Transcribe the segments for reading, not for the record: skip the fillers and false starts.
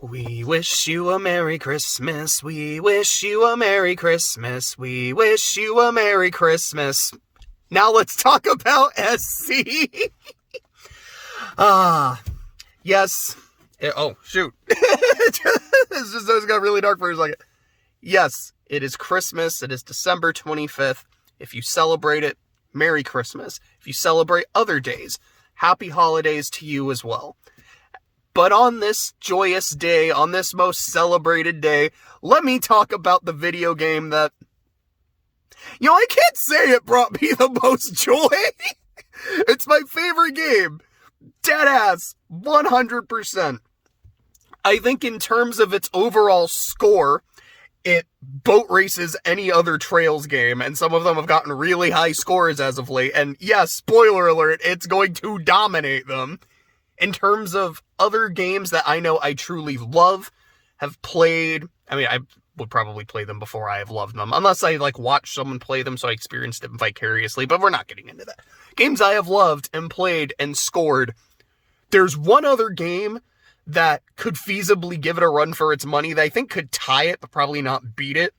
We wish you a Merry Christmas. We wish you a Merry Christmas. We wish you a Merry Christmas. Now let's talk about SC. Yes. Oh, shoot. This just got really dark for a second. Yes, it is Christmas. It is December 25th. If you celebrate it, Merry Christmas. If you celebrate other days, happy holidays to you as well. But on this joyous day, on this most celebrated day, let me talk about the video game that, I can't say it brought me the most joy. It's my favorite game. Deadass, 100%. I think in terms of its overall score, it boat races any other Trails game, and some of them have gotten really high scores as of late, and yes, spoiler alert, it's going to dominate them. In terms of other games that I know I truly love, have played, I would probably play them before I have loved them, unless I, watched someone play them so I experienced them vicariously, but we're not getting into that. Games I have loved and played and scored. There's one other game that could feasibly give it a run for its money that I think could tie it, but probably not beat it.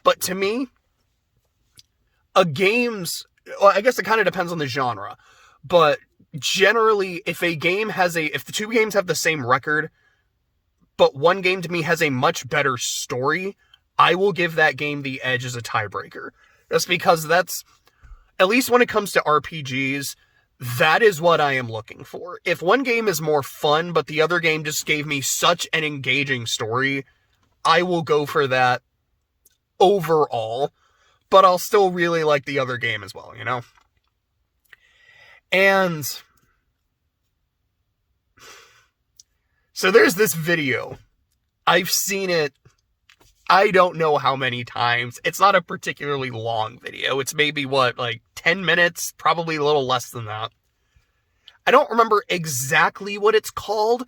But to me, I guess it kind of depends on the genre, but generally, if the two games have the same record, but one game to me has a much better story, I will give that game the edge as a tiebreaker. Just because that's, at least when it comes to RPGs, that is what I am looking for. If one game is more fun, but the other game just gave me such an engaging story, I will go for that overall, but I'll still really like the other game as well, And so there's this video. I've seen it, I don't know how many times. It's not a particularly long video. It's maybe, 10 minutes? Probably a little less than that. I don't remember exactly what it's called.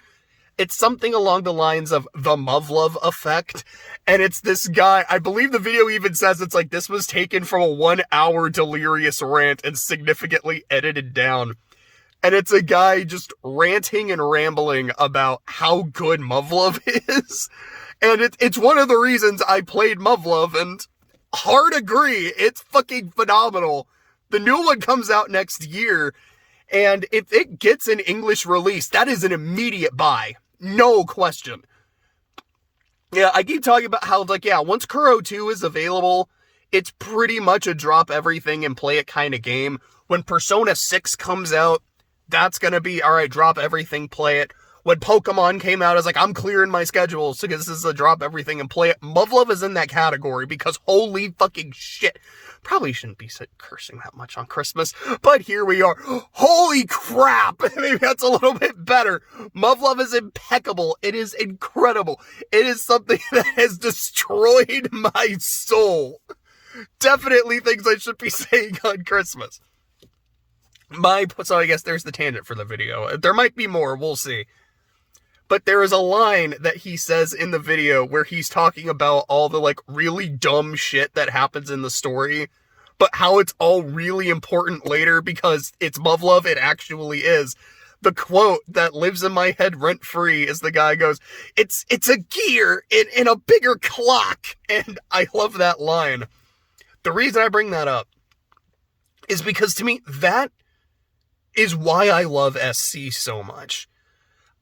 It's something along the lines of the Muv-Love effect. And it's this guy, I believe the video even says this was taken from a 1-hour delirious rant and significantly edited down. And it's a guy just ranting and rambling about how good Muv-Love is. And it's one of the reasons I played Muv-Love, and hard agree, it's fucking phenomenal. The new one comes out next year, and if it gets an English release, that is an immediate buy. No question. Yeah, I keep talking about how, once Kuro 2 is available, it's pretty much a drop everything and play it kind of game. When Persona 6 comes out, that's gonna be, alright, drop everything, play it. When Pokemon came out, I was like, I'm clearing my schedule, so this is a drop everything and play it. Muv-Love is in that category, because holy fucking shit. Probably shouldn't be cursing that much on Christmas, but here we are. Holy crap! Maybe that's a little bit better. Muv-Love is impeccable. It is incredible. It is something that has destroyed my soul. Definitely things I should be saying on Christmas. So I guess there's the tangent for the video. There might be more, we'll see. But there is a line that he says in the video where he's talking about all the, really dumb shit that happens in the story, but how it's all really important later because it's Muv-Love, it actually is. The quote that lives in my head rent-free is the guy goes, it's a gear in a bigger clock, and I love that line. The reason I bring that up is because to me, that is why I love SC so much.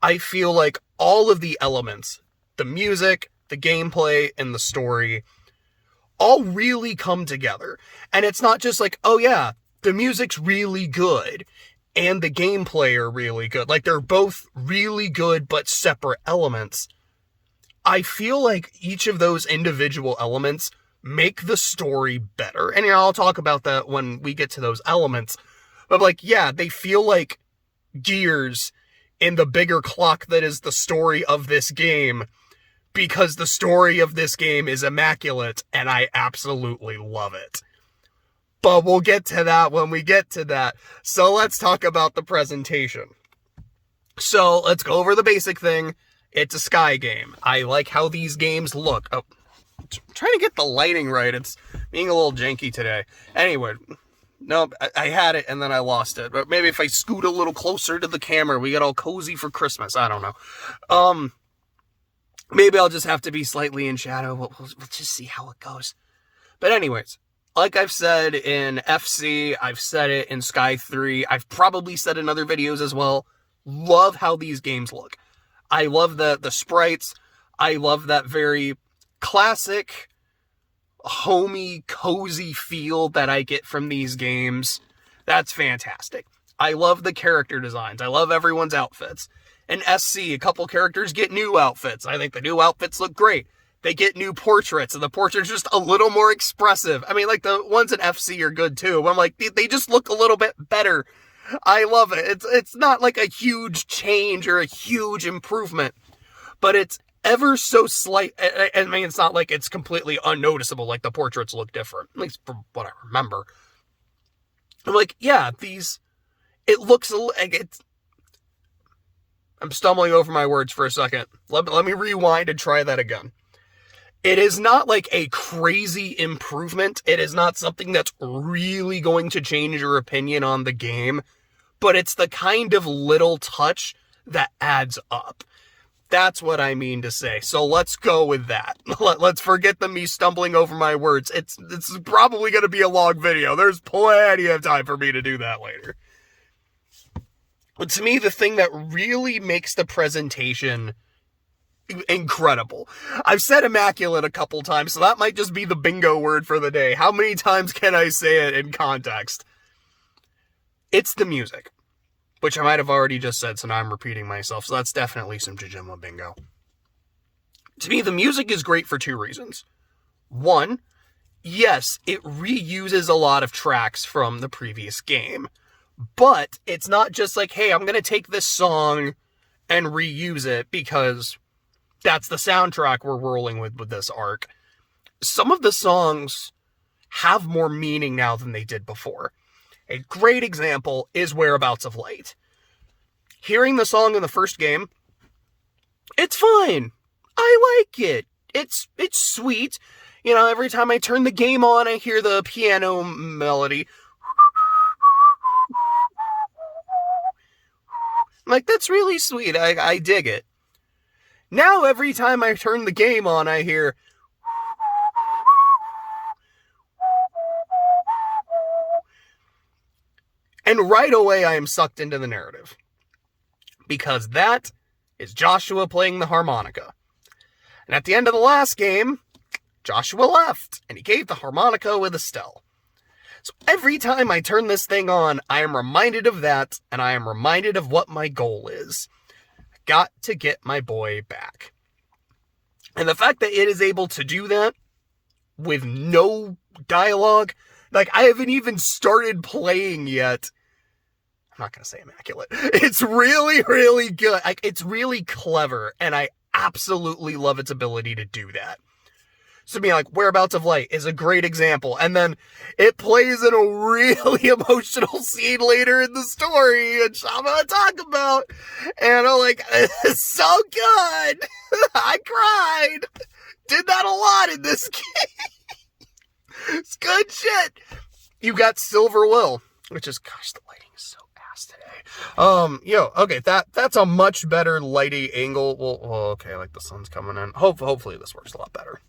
I feel like all of the elements, the music, the gameplay, and the story, all really come together. And it's not just oh yeah, the music's really good, and the gameplay are really good. They're both really good, but separate elements. I feel like each of those individual elements make the story better. And I'll talk about that when we get to those elements. But yeah, they feel like gears in the bigger clock that is the story of this game, because the story of this game is immaculate, and I absolutely love it. But we'll get to that when we get to that. So let's talk about the presentation. So let's go over the basic thing. It's a Sky game. I like how these games look. Oh, I'm trying to get the lighting right. It's being a little janky today. Anyway, no, I had it and then I lost it. But maybe if I scoot a little closer to the camera, we get all cozy for Christmas. I don't know. Maybe I'll just have to be slightly in shadow. We'll just see how it goes. But anyways, like I've said in FC, I've said it in Sky 3, I've probably said in other videos as well, love how these games look. I love the sprites. I love that very classic, homey, cozy feel that I get from these games. That's fantastic. I love the character designs. I love everyone's outfits. In SC, a couple characters get new outfits. I think the new outfits look great. They get new portraits, and the portraits are just a little more expressive. I mean, like, the ones in FC are good, too. But I'm like, they just look a little bit better. I love it. It's not like a huge change or a huge improvement, but it's ever so slight. I mean, it's not like it's completely unnoticeable, like the portraits look different, at least from what I remember. I'm like, yeah, it looks like it's... I'm stumbling over my words for a second. Let me rewind and try that again. It is not like a crazy improvement. It is not something that's really going to change your opinion on the game, but it's the kind of little touch that adds up. That's what I mean to say. So let's go with that. Let's forget me stumbling over my words. It's probably going to be a long video. There's plenty of time for me to do that later. But to me, the thing that really makes the presentation incredible. I've said immaculate a couple times, so that might just be the bingo word for the day. How many times can I say it in context? It's the music, which I might have already just said, so now I'm repeating myself, so that's definitely some JJNW bingo. To me, the music is great for two reasons. One, yes, it reuses a lot of tracks from the previous game, but it's not just like, hey, I'm going to take this song and reuse it because that's the soundtrack we're rolling with this arc. Some of the songs have more meaning now than they did before. A great example is Whereabouts of Light. Hearing the song in the first game, it's fine. I like it. It's sweet. You know, every time I turn the game on, I hear the piano melody. I'm like, that's really sweet. I dig it. Now, every time I turn the game on, I hear... And right away, I am sucked into the narrative. Because that is Joshua playing the harmonica. And at the end of the last game, Joshua left, and he gave the harmonica with Estelle. So every time I turn this thing on, I am reminded of that, and I am reminded of what my goal is. Got to get my boy back. And the fact that it is able to do that with no dialogue, like, I haven't even started playing yet. I'm not going to say immaculate. It's really, really good. It's really clever, and I absolutely love its ability to do that. So, like, Whereabouts of Light is a great example. And then it plays in a really emotional scene later in the story, which I'm going to talk about. And I'm like, it's so good. I cried. Did that a lot in this game. It's good shit. You got Silver Will, which is, gosh, the lighting is so ass today. Okay, that's a much better lighting angle. Well, okay, like the sun's coming in. Hopefully this works a lot better.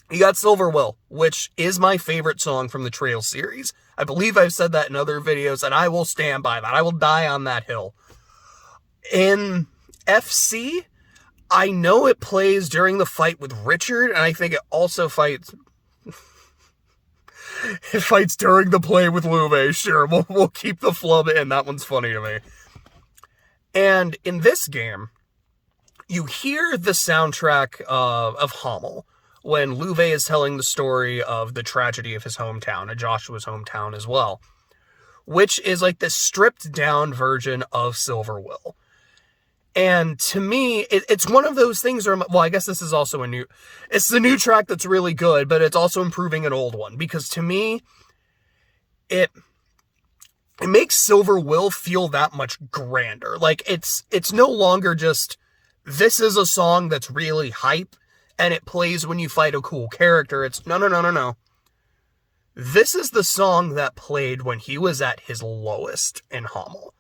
You got Silver Will, which is my favorite song from the Trail series. I believe I've said that in other videos, and I will stand by that. I will die on that hill. In FC, I know it plays during the fight with Richard, and I think it also fights... it fights during the play with Louve. Sure, we'll keep the flub in. That one's funny to me. And in this game, you hear the soundtrack of Hummel, when Louve is telling the story of the tragedy of his hometown, of Joshua's hometown as well, which is like this stripped down version of Silver Will. And to me, it's one of those things where, well, I guess this is also it's the new track that's really good, but it's also improving an old one, because to me, it makes Silver Will feel that much grander. Like, it's no longer just, this is a song that's really hype, and it plays when you fight a cool character. It's, no. This is the song that played when he was at his lowest in Hummel.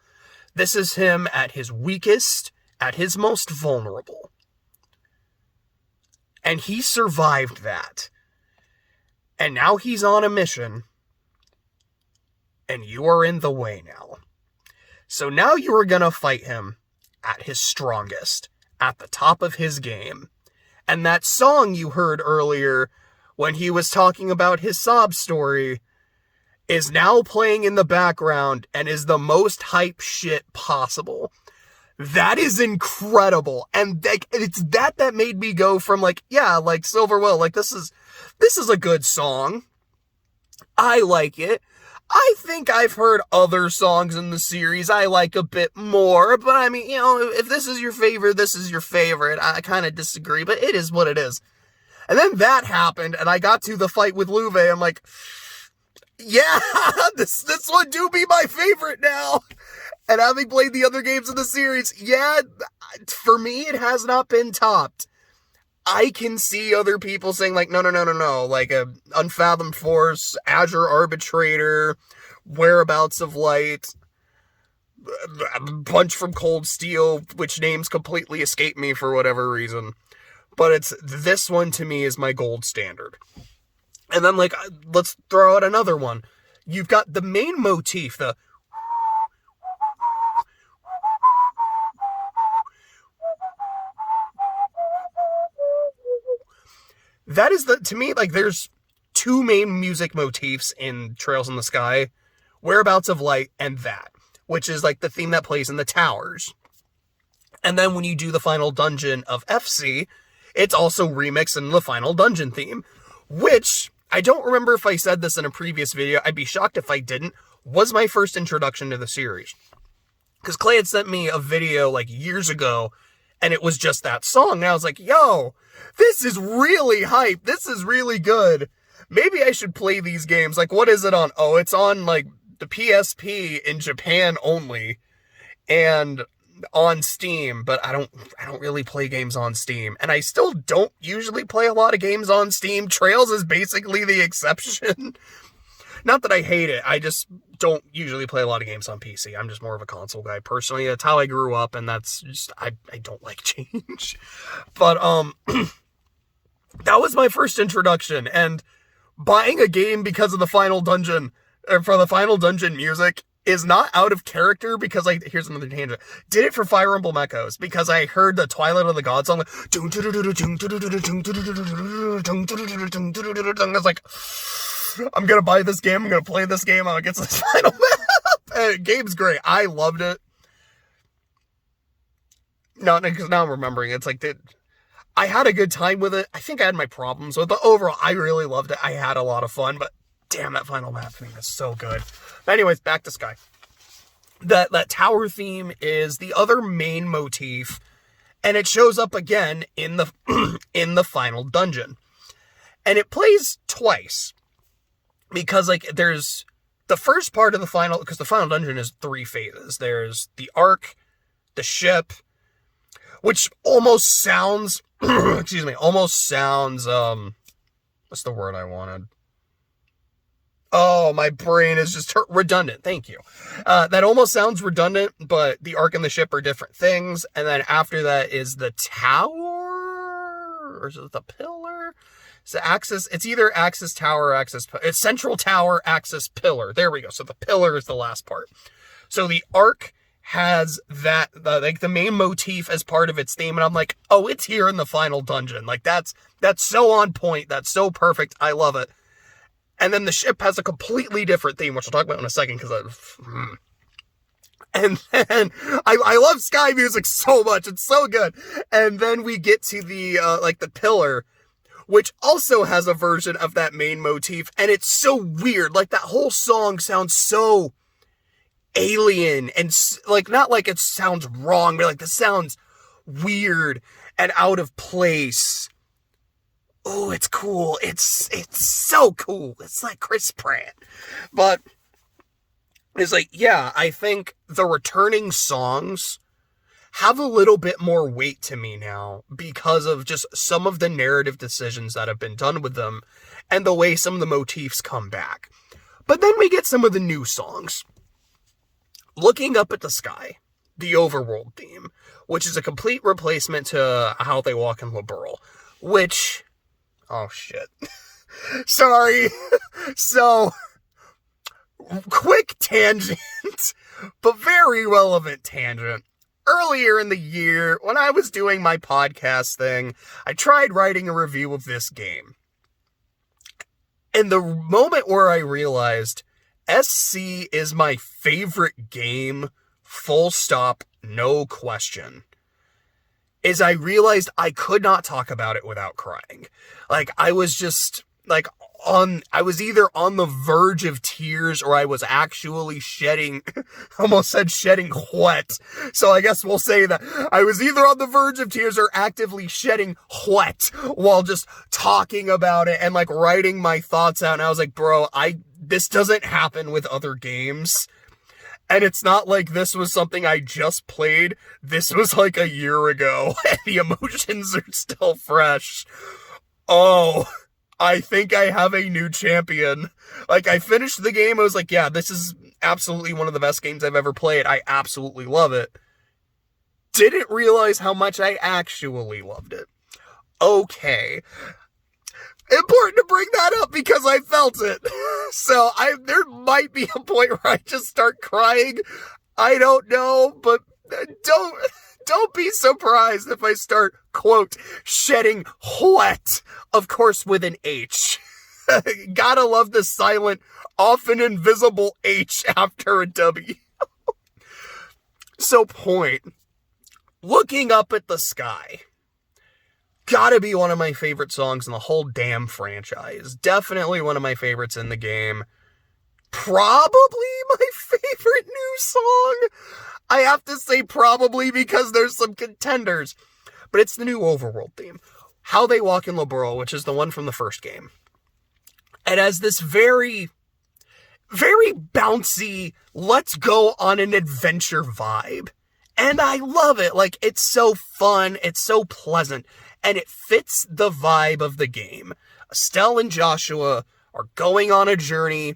This is him at his weakest, at his most vulnerable. And he survived that. And now he's on a mission. And you are in the way now. So now you are going to fight him at his strongest, at the top of his game. And that song you heard earlier when he was talking about his sob story is now playing in the background and is the most hype shit possible. That is incredible. And it's that made me go from like, yeah, like Silver Will, like this is a good song. I like it. I think I've heard other songs in the series I like a bit more, but I mean, you know, if this is your favorite, this is your favorite. I kind of disagree, but it is what it is. And then that happened, and I got to the fight with Luve. I'm like, yeah, this would do be my favorite now. And having played the other games in the series, yeah, for me, it has not been topped. I can see other people saying like, no, like Unfathomed Force, Azure Arbitrator, Whereabouts of Light, Punch from Cold Steel, which names completely escape me for whatever reason. But this one to me is my gold standard. And then like, let's throw out another one. You've got the main motif, that is to me, like, there's two main music motifs in Trails in the Sky, Whereabouts of Light and that, which is like the theme that plays in the towers. And then when you do the final dungeon of FC, it's also remixed in the final dungeon theme, which I don't remember if I said this in a previous video. I'd be shocked if I didn't, was my first introduction to the series. Because Clay had sent me a video like years ago, and it was just that song. And I was like, yo, this is really hype. This is really good. Maybe I should play these games. Like, what is it on? Oh, it's on, like, the PSP in Japan only. And on Steam. But I don't really play games on Steam. And I still don't usually play a lot of games on Steam. Trails is basically the exception. Not that I hate it. I just don't usually play a lot of games on PC. I'm just more of a console guy. Personally, that's how I grew up, and that's just, I don't like change. But, that was my first introduction, and buying a game because of the final dungeon, or for the final dungeon music, is not out of character because here's another tangent. Did it for Fire Emblem Echoes because I heard the Twilight of the Gods song. I was like, I'm gonna buy this game, I'm gonna play this game, I'm gonna get to this final map. Game's great. I loved it. No, because now I'm remembering. It's like, I had a good time with it. I think I had my problems with it, but overall, I really loved it. I had a lot of fun, but damn, that final map thing is so good. But anyways, back to Sky. That tower theme is the other main motif, and it shows up again in the in the final dungeon. And it plays twice. Because, like, there's the first part of the final, because the final dungeon is 3 phases. There's the Ark, the ship, which almost sounds, what's the word I wanted? Oh, my brain is just redundant. Thank you. That almost sounds redundant, but the Ark and the ship are different things. And then after that is the tower, or is it the pillar? So it's either Axis Tower or it's Central Tower, Axis Pillar. There we go. So the pillar is the last part. So the Ark has that, like the main motif as part of its theme. And I'm like, oh, it's here in the final dungeon. Like that's so on point. That's so perfect. I love it. And then the ship has a completely different theme, which I'll talk about in a second. And then I love Sky music so much. It's so good. And then we get to the, like the pillar, which also has a version of that main motif, and it's so weird. Like, that whole song sounds so alien, and, like, not like it sounds wrong, but, like, this sounds weird and out of place. Oh, it's cool. It's so cool. It's like Chris Pratt. But it's like, yeah, I think the returning songs have a little bit more weight to me now because of just some of the narrative decisions that have been done with them and the way some of the motifs come back. But then we get some of the new songs. Looking Up at the Sky, the Overworld theme, which is a complete replacement to How They Walk in Liberal. which, oh shit. Sorry. So, quick tangent, but very relevant tangent. Earlier in the year, when I was doing my podcast thing, I tried writing a review of this game. And the moment where I realized SC is my favorite game, full stop, no question, is I realized I could not talk about it without crying. Like, I was just, like, I was either on the verge of tears or I was actually shedding, almost said shedding wet. So I guess we'll say that I was either on the verge of tears or actively shedding wet while just talking about it and like writing my thoughts out. And I was like, bro, this doesn't happen with other games. And it's not like this was something I just played. This was like a year ago and the emotions are still fresh. Oh, I think I have a new champion. Like, I finished the game, I was like, yeah, this is absolutely one of the best games I've ever played. I absolutely love it. Didn't realize how much I actually loved it. Okay. Important to bring that up because I felt it. So, there might be a point where I just start crying. I don't know, but don't be surprised if I start, quote, shedding wet. Of course, with an H. Gotta love the silent, often invisible H after a W. So, point. Looking up at the sky. Gotta be one of my favorite songs in the whole damn franchise. Definitely one of my favorites in the game. Probably my favorite new song. I have to say probably because there's some contenders. But it's the new overworld theme. How They Walk in Liberl, which is the one from the first game. It has this very, very bouncy, let's go on an adventure vibe. And I love it. Like, it's so fun. It's so pleasant. And it fits the vibe of the game. Estelle and Joshua are going on a journey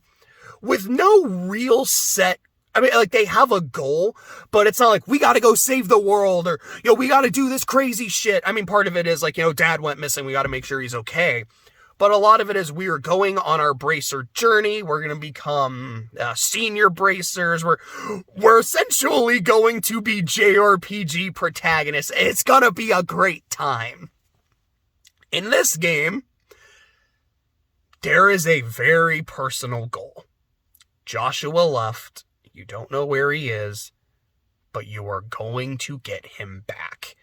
with no real set. I mean, like, they have a goal, but it's not like, we gotta go save the world, or, we gotta do this crazy shit. I mean, part of it is, like, Dad went missing, we gotta make sure he's okay. But a lot of it is, we are going on our bracer journey, we're gonna become senior bracers, we're essentially going to be JRPG protagonists. It's gonna be a great time. In this game, there is a very personal goal. Joshua left. You don't know where he is, but you are going to get him back.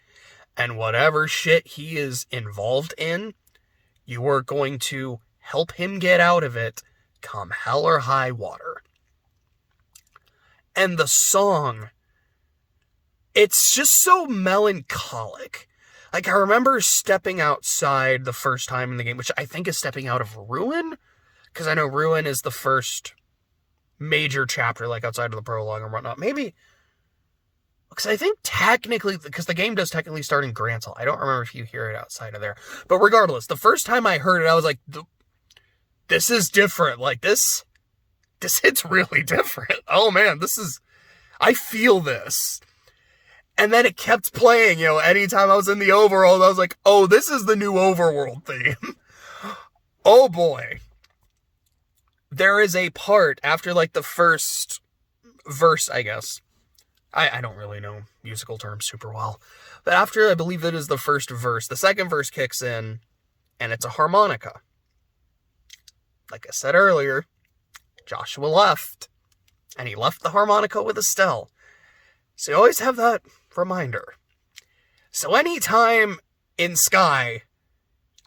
And whatever shit he is involved in, you are going to help him get out of it, come hell or high water. And the song, it's just so melancholic. Like, I remember stepping outside the first time in the game, which I think is stepping out of Ruin, because I know Ruin is the first major chapter, like outside of the prologue and whatnot. Maybe, because I think technically, because the game does technically start in Grantal. I don't remember if you hear it outside of there. But regardless, the first time I heard it, I was like, this is different. Like, this hits really different. Oh man, I feel this. And then it kept playing, anytime I was in the overworld, I was like, oh, this is the new overworld theme. Oh boy. There is a part after, like, the first verse, I guess. I don't really know musical terms super well. But after, I believe it is the first verse, the second verse kicks in, and it's a harmonica. Like I said earlier, Joshua left, and he left the harmonica with Estelle. So you always have that reminder. So anytime in Sky,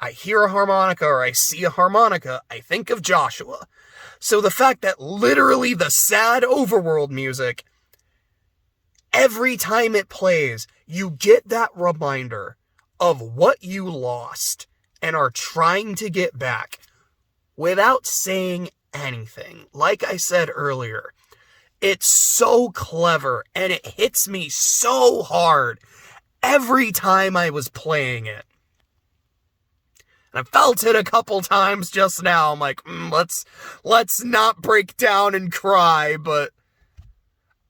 I hear a harmonica or I see a harmonica, I think of Joshua. So the fact that literally the sad overworld music, every time it plays, you get that reminder of what you lost and are trying to get back without saying anything. Like I said earlier, it's so clever and it hits me so hard every time I was playing it. And I felt it a couple times just now. I'm like, let's not break down and cry, but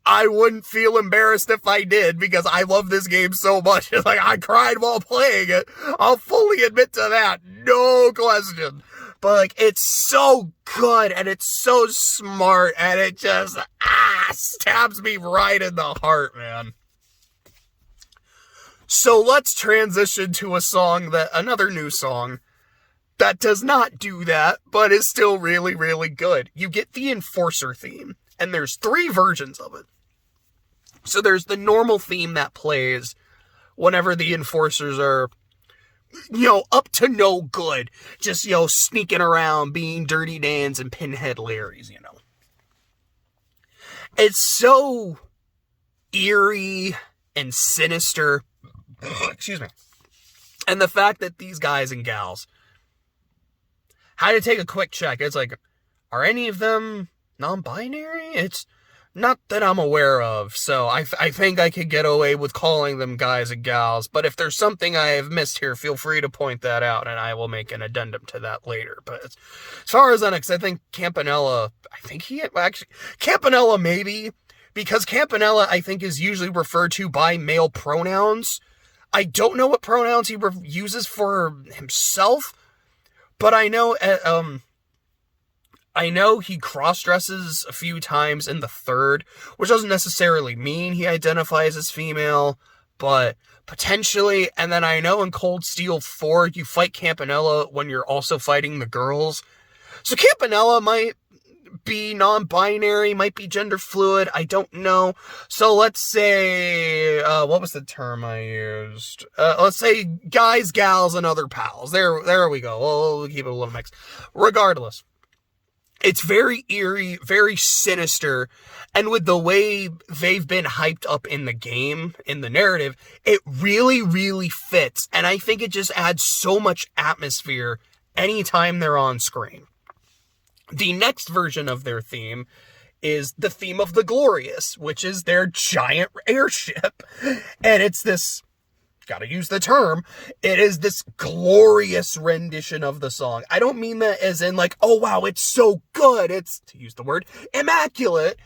I wouldn't feel embarrassed if I did, because I love this game so much. It's like, I cried while playing it. I'll fully admit to that. No question. But, like, it's so good, and it's so smart, and it just, stabs me right in the heart, man. So let's transition to another new song that does not do that, but is still really, really good. You get the Enforcer theme, and there's 3 versions of it. So there's the normal theme that plays whenever the Enforcers are, up to no good. Just, sneaking around, being Dirty Dans and Pinhead Larrys, It's so eerie and sinister. Excuse me. And the fact that these guys and gals had to take a quick check. It's like, are any of them non-binary? It's not that I'm aware of, so I think I could get away with calling them guys and gals, but if there's something I have missed here, feel free to point that out, and I will make an addendum to that later. But as far as Onyx, I think Campanella, Campanella maybe, because Campanella, I think, is usually referred to by male pronouns. I don't know what pronouns he uses for himself, but I know he cross-dresses a few times in the 3rd, which doesn't necessarily mean he identifies as female, but potentially. And then I know in Cold Steel 4, you fight Campanella when you're also fighting the girls. So Campanella might be non-binary, might be gender fluid, I don't know. So let's say, what was the term I used? Let's say guys, gals, and other pals. There we go. We'll keep it a little mixed. Regardless. It's very eerie, very sinister, and with the way they've been hyped up in the game, in the narrative, it really, really fits, and I think it just adds so much atmosphere anytime they're on screen. The next version of their theme is the theme of the Glorious, which is their giant airship, and it's this... gotta use the term, it is this glorious rendition of the song. I don't mean that as in like, oh wow, it's so good, it's, to use the word, immaculate.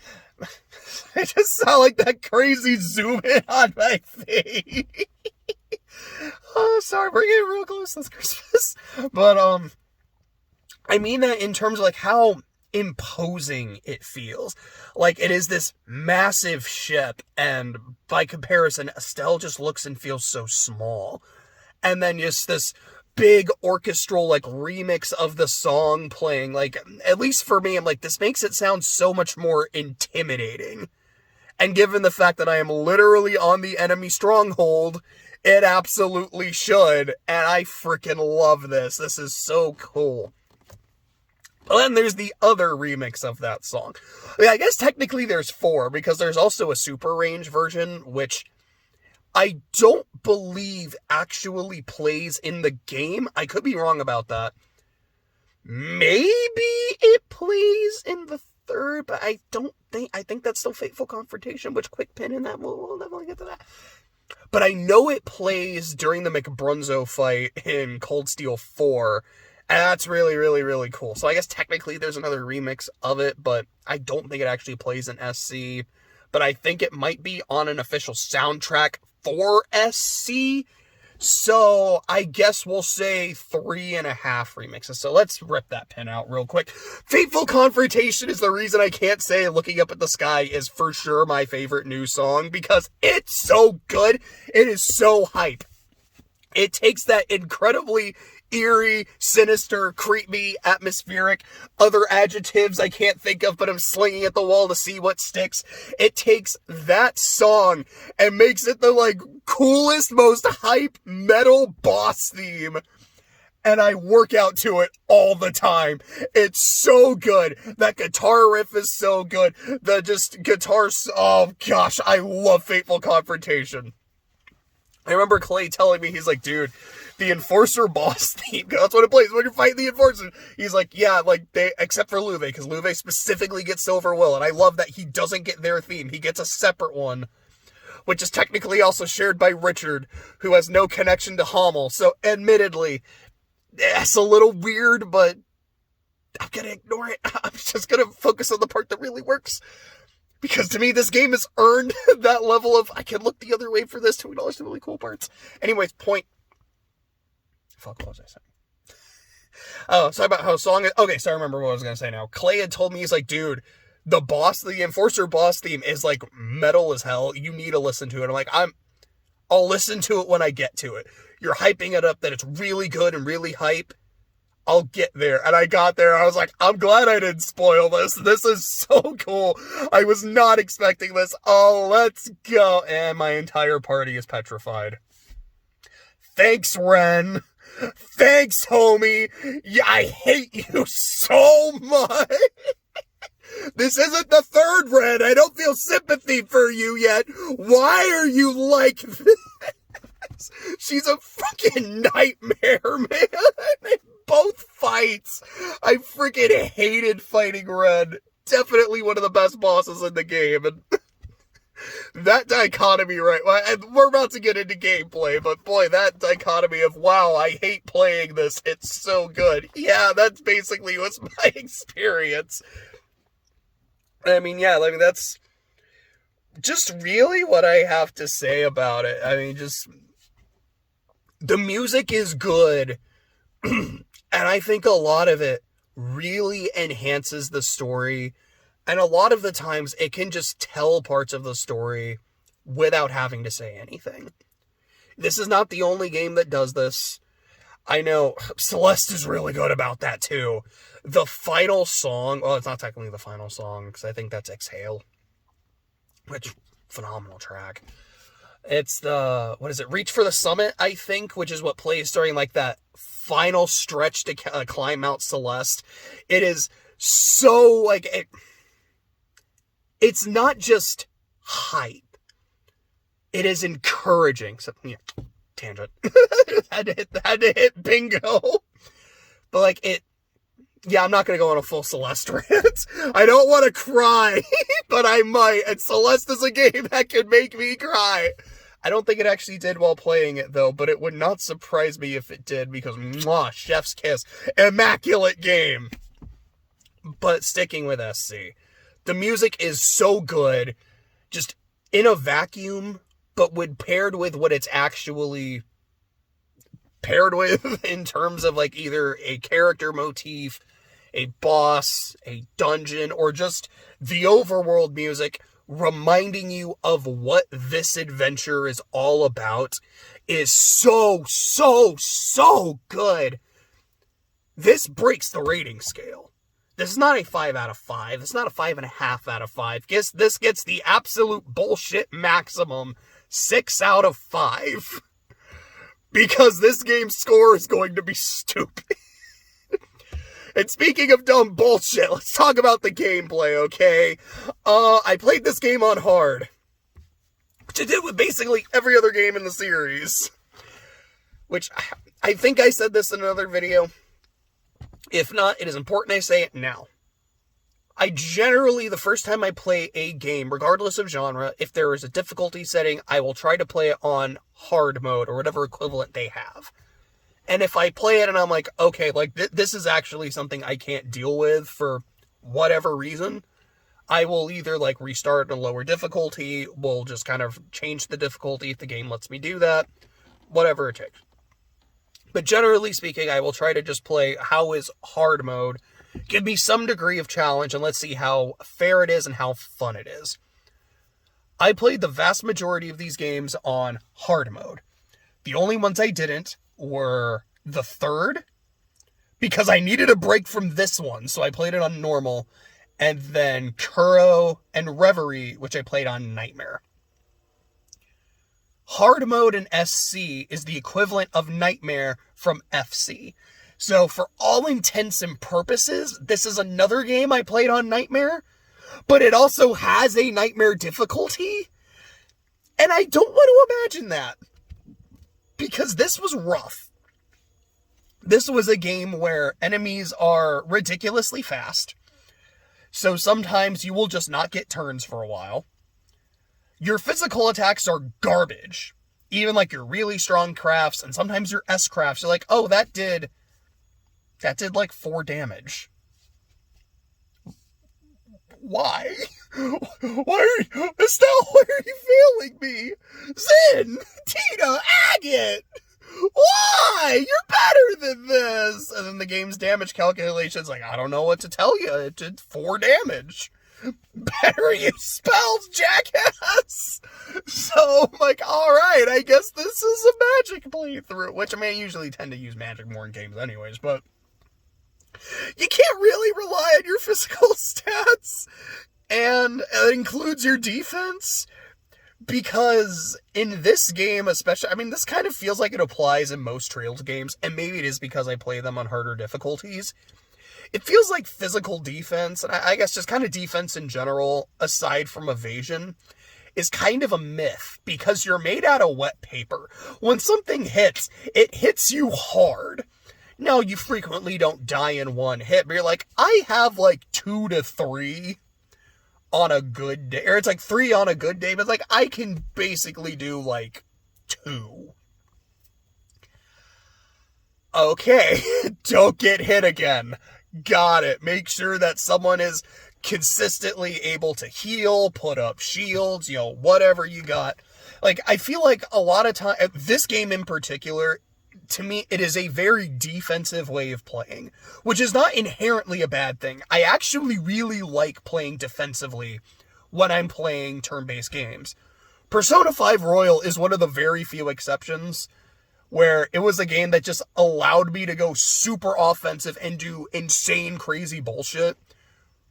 I just saw like that crazy zoom in on my face. Oh, sorry, we're getting real close this Christmas. But, I mean that in terms of like how imposing it feels. Like, it is this massive ship, and by comparison, Estelle just looks and feels so small. And then just this big orchestral, like, remix of the song playing, like, at least for me, I'm like, this makes it sound so much more intimidating. And given the fact that I am literally on the enemy stronghold, it absolutely should. And I freaking love this. This is so cool. But then there's the other remix of that song. I guess technically there's 4, because there's also a Super Range version, which I don't believe actually plays in the game. I could be wrong about that. Maybe it plays in the 3rd, but I think that's still Fateful Confrontation, which quick pin in that, we'll definitely get to that. But I know it plays during the McBrunzo fight in Cold Steel 4, and that's really, really, really cool. So I guess technically there's another remix of it, but I don't think it actually plays in SC. But I think it might be on an official soundtrack for SC. So I guess we'll say 3.5 remixes. So let's rip that pin out real quick. Fateful Confrontation is the reason I can't say Looking Up at the Sky is for sure my favorite new song, because it's so good. It is so hype. It takes that incredibly eerie, sinister, creepy, atmospheric, other adjectives I can't think of, but I'm slinging at the wall to see what sticks. It takes that song and makes it the, like, coolest, most hype metal boss theme. And I work out to it all the time. It's so good. That guitar riff is so good. The just guitars, oh gosh, I love Fateful Confrontation. I remember Clay telling me, he's like, dude, the Enforcer boss theme, that's what it plays when you're fighting the Enforcer. He's like, yeah, like, they, except for Luve, because Luve specifically gets Silver Will, and I love that he doesn't get their theme. He gets a separate one, which is technically also shared by Richard, who has no connection to Hummel. So, admittedly, it's a little weird, but I'm gonna ignore it. I'm just gonna focus on the part that really works. Because to me, this game has earned that level of, I can look the other way for this, $2 to really cool parts. Anyways, point. Fuck, what was I saying? Oh, sorry about how song is. Okay, so I remember what I was going to say now. Clay had told me, he's like, dude, the Enforcer boss theme is like metal as hell. You need to listen to it. I'm like, I'll listen to it when I get to it. You're hyping it up that it's really good and really hype. I'll get there. And I got there. I was like, I'm glad I didn't spoil this. This is so cool. I was not expecting this. Oh, let's go. And my entire party is petrified. Thanks, Ren. Thanks, homie. Yeah, I hate you so much. This isn't the third Ren. I don't feel sympathy for you yet. Why are you like this? She's a fucking nightmare, man. Both fights. I freaking hated fighting Ren. Definitely one of the best bosses in the game. And that dichotomy, right? We're about to get into gameplay, but boy, that dichotomy of, wow, I hate playing this. It's so good. Yeah, that's basically what's my experience. I mean, yeah, I mean, that's just really what I have to say about it. I mean, just, the music is good, and I think a lot of it really enhances the story, and a lot of the times it can just tell parts of the story without having to say anything. This is not the only game that does this. I know Celeste is really good about that too. The final song, well, it's not technically the final song, because I think that's Exhale, which, phenomenal track. It's the, what is it, Reach for the Summit, I think, which is what plays during, like, that final stretch to climb Mount Celeste. It is so, like, it's not just hype. It is encouraging. So, yeah, tangent. had to hit bingo. But, like, yeah, I'm not going to go on a full Celeste rant. I don't want to cry, but I might. And Celeste is a game that could make me cry. I don't think it actually did while playing it, though, but it would not surprise me if it did, because, mwah, chef's kiss. Immaculate game. But sticking with SC, the music is so good, just in a vacuum, but when paired with what it's actually paired with in terms of, like, either a character motif, a boss, a dungeon, or just the overworld music reminding you of what this adventure is all about, is so, so, so good. This breaks the rating scale. This is not a 5 out of 5. It's not a 5.5 out of 5. This gets the absolute bullshit maximum 6 out of 5. Because this game's score is going to be stupid. And speaking of dumb bullshit, let's talk about the gameplay, okay? I played this game on hard, which I did with basically every other game in the series. Which, I think I said this in another video. If not, it is important I say it now. I generally, the first time I play a game, regardless of genre, if there is a difficulty setting, I will try to play it on hard mode, or whatever equivalent they have. And if I play it and I'm like, okay, like, this is actually something I can't deal with for whatever reason, I will either, like, restart at a lower difficulty, we'll just kind of change the difficulty if the game lets me do that, whatever it takes. But generally speaking, I will try to just play how is hard mode, give me some degree of challenge, and let's see how fair it is and how fun it is. I played the vast majority of these games on hard mode. The only ones I didn't were the third, because I needed a break from this one, so I played it on normal, and then Kuro and Reverie, which I played on Nightmare. Hard mode in SC is the equivalent of Nightmare from FC. So for all intents and purposes, this is another game I played on Nightmare, but it also has a Nightmare difficulty, and I don't want to imagine that. Because this was rough. This was a game where enemies are ridiculously fast. So sometimes you will just not get turns for a while. Your physical attacks are garbage. Even like your really strong crafts, and sometimes your S crafts, you're like, oh, that did like 4 damage. Why? Estelle, why are you failing me? Zin, Tina, Agate, why? You're better than this. And then the game's damage calculation's like, I don't know what to tell you. It did 4 damage. Better use spells, jackass. So I'm like, alright, I guess this is a magic playthrough. Which, I mean, I usually tend to use magic more in games anyways, but you can't really rely on your physical stats. And it includes your defense. Because in this game especially, I mean, this kind of feels like it applies in most Trails games, and maybe it is because I play them on harder difficulties. It feels like physical defense, and I guess just kind of defense in general, aside from evasion, is kind of a myth, because you're made out of wet paper. When something hits, it hits you hard. Now, you frequently don't die in one hit, but you're like, I have like 2 to 3 on a good day, or it's like 3 on a good day, but like, I can basically do like 2. Okay, don't get hit again. Got it. Make sure that someone is consistently able to heal, put up shields, you know, whatever you got. Like, I feel like a lot of time, this game in particular, to me, it is a very defensive way of playing, which is not inherently a bad thing. I actually really like playing defensively when I'm playing turn-based games. Persona 5 Royal is one of the very few exceptions where it was a game that just allowed me to go super offensive and do insane, crazy bullshit.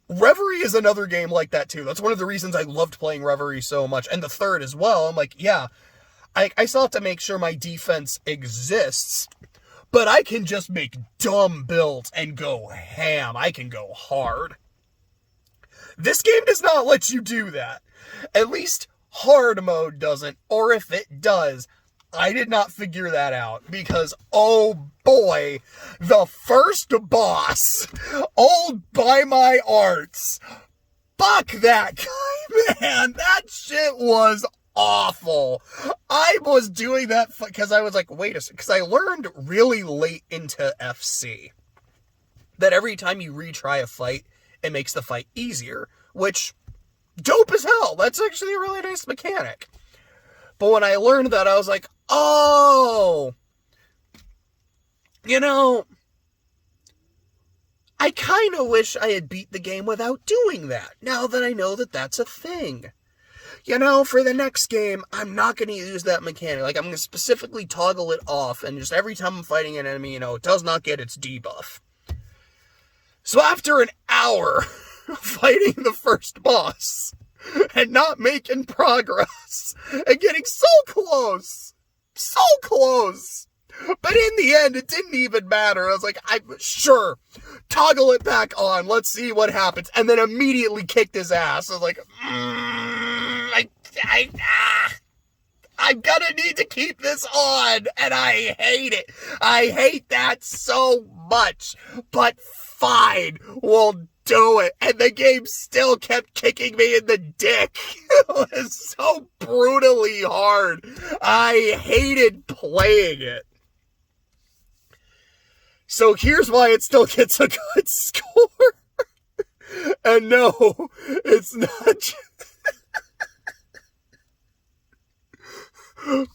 Reverie is another game like that too. That's one of the reasons I loved playing Reverie so much. And the third as well. I'm like, yeah, I still have to make sure my defense exists, but I can just make dumb builds and go ham. I can go hard. This game does not let you do that. At least hard mode doesn't, or if it does, I did not figure that out, because, oh boy, the first boss, old by my arts, fuck that guy, man, that shit was awful. I was doing that because I was like, wait a second, because I learned really late into FC that every time you retry a fight, it makes the fight easier, which, dope as hell, that's actually a really nice mechanic. But when I learned that, I was like, oh, you know, I kind of wish I had beat the game without doing that, now that I know that that's a thing. You know, for the next game, I'm not going to use that mechanic. Like, I'm going to specifically toggle it off, and just every time I'm fighting an enemy, you know, it does not get its debuff. So after an hour fighting the first boss, and not making progress, and getting so close, but in the end, it didn't even matter. I was like, sure, toggle it back on, let's see what happens, and then immediately kicked his ass. I was like, I'm gonna need to keep this on, and I hate it. I hate that so much, but fine, we'll do it. And the game still kept kicking me in the dick. It was so brutally hard. I hated playing it. So here's why it still gets a good score. And no, it's not just...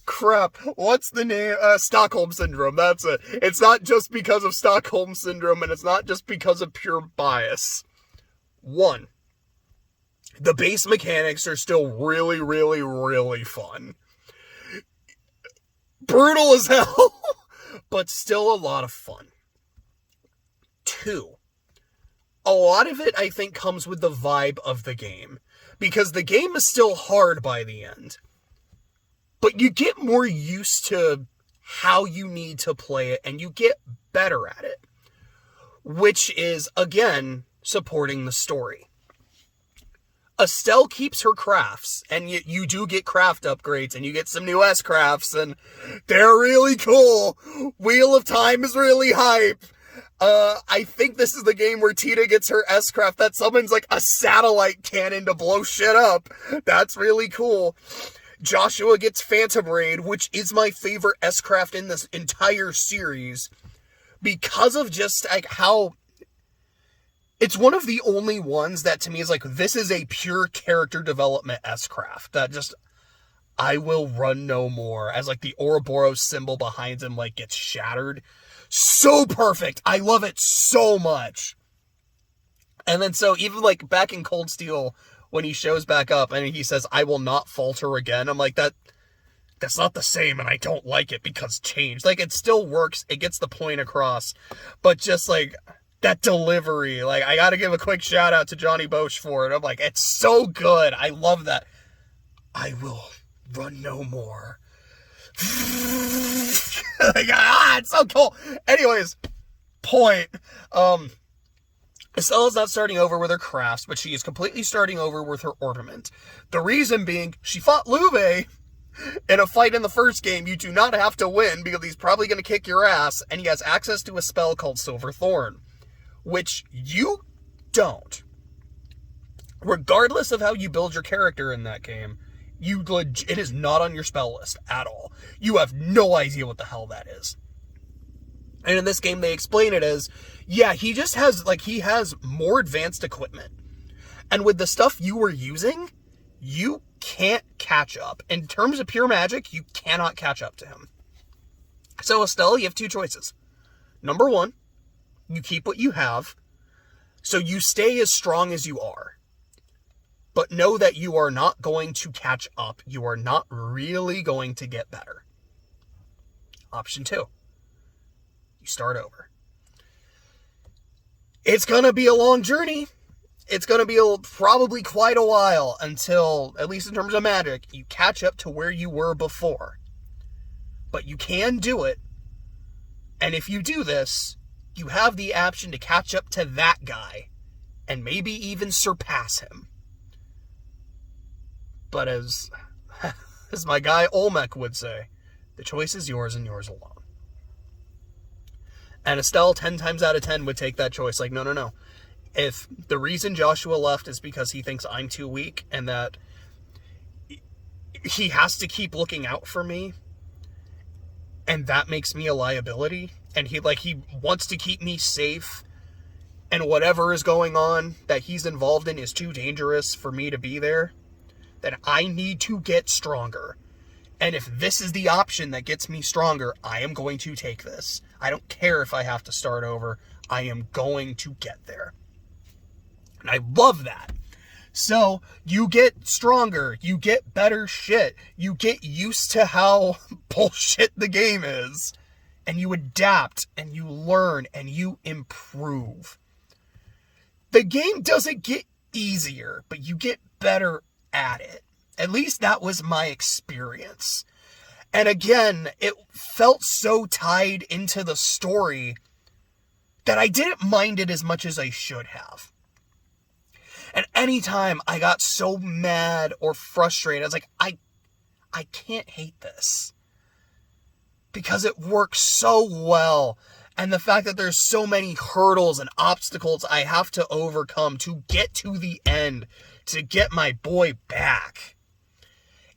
Crap, what's the name? Stockholm Syndrome, that's it. It's not just because of Stockholm Syndrome, and it's not just because of pure bias. 1, the base mechanics are still really, really, really fun. Brutal as hell, but still a lot of fun. 2, a lot of it, I think, comes with the vibe of the game, because the game is still hard by the end. But you get more used to how you need to play it, and you get better at it. Which is, again, supporting the story. Estelle keeps her crafts, and you do get craft upgrades, and you get some new S-crafts, and they're really cool. Wheel of Time is really hype. I think this is the game where Tina gets her S-craft that summons, like, a satellite cannon to blow shit up. That's really cool. Joshua gets Phantom Raid, which is my favorite S-craft in this entire series, because of just like how It's one of the only ones that to me is like, this is a pure character development S-craft that just, I will run no more, as like the Ouroboros symbol behind him like gets shattered. So perfect. I love it so much. And then so even like back in Cold Steel, when he shows back up and he says, I will not falter again, I'm like, that's not the same, and I don't like it because change. Like, it still works, it gets the point across, but just like that delivery, like, I gotta give a quick shout out to Johnny Bosch for it. I'm like, it's so good. I love that. I will run no more. Like, it's so cool. Anyways, point. Estella's not starting over with her crafts, but she is completely starting over with her ornament. The reason being, she fought Lube in a fight in the first game. You do not have to win because he's probably going to kick your ass, and he has access to a spell called Silver Thorn, which you don't. Regardless of how you build your character in that game, it is not on your spell list at all. You have no idea what the hell that is. And in this game, they explain it as, yeah, he just has, like, he has more advanced equipment. And with the stuff you were using, you can't catch up. In terms of pure magic, you cannot catch up to him. So, Estelle, you have two choices. Number one, you keep what you have, so you stay as strong as you are. But know that you are not going to catch up. You are not really going to get better. Option two, you start over. It's going to be a long journey. It's going to be probably quite a while until, at least in terms of magic, you catch up to where you were before. But you can do it. And if you do this, you have the option to catch up to that guy and maybe even surpass him. But as my guy Olmec would say, the choice is yours and yours alone. And Estelle, 10 times out of 10, would take that choice. Like, no. If the reason Joshua left is because he thinks I'm too weak and that he has to keep looking out for me, and that makes me a liability, and he wants to keep me safe, and whatever is going on that he's involved in is too dangerous for me to be there, then I need to get stronger. And if this is the option that gets me stronger, I am going to take this. I don't care if I have to start over. I am going to get there. And I love that. So, you get stronger. You get better shit. You get used to how bullshit the game is. And you adapt, and you learn, and you improve. The game doesn't get easier, but you get better at it. At least that was my experience. And again, it felt so tied into the story that I didn't mind it as much as I should have. And anytime I got so mad or frustrated, I was like, I can't hate this. Because it works so well. And the fact that there's so many hurdles and obstacles I have to overcome to get to the end, to get my boy back,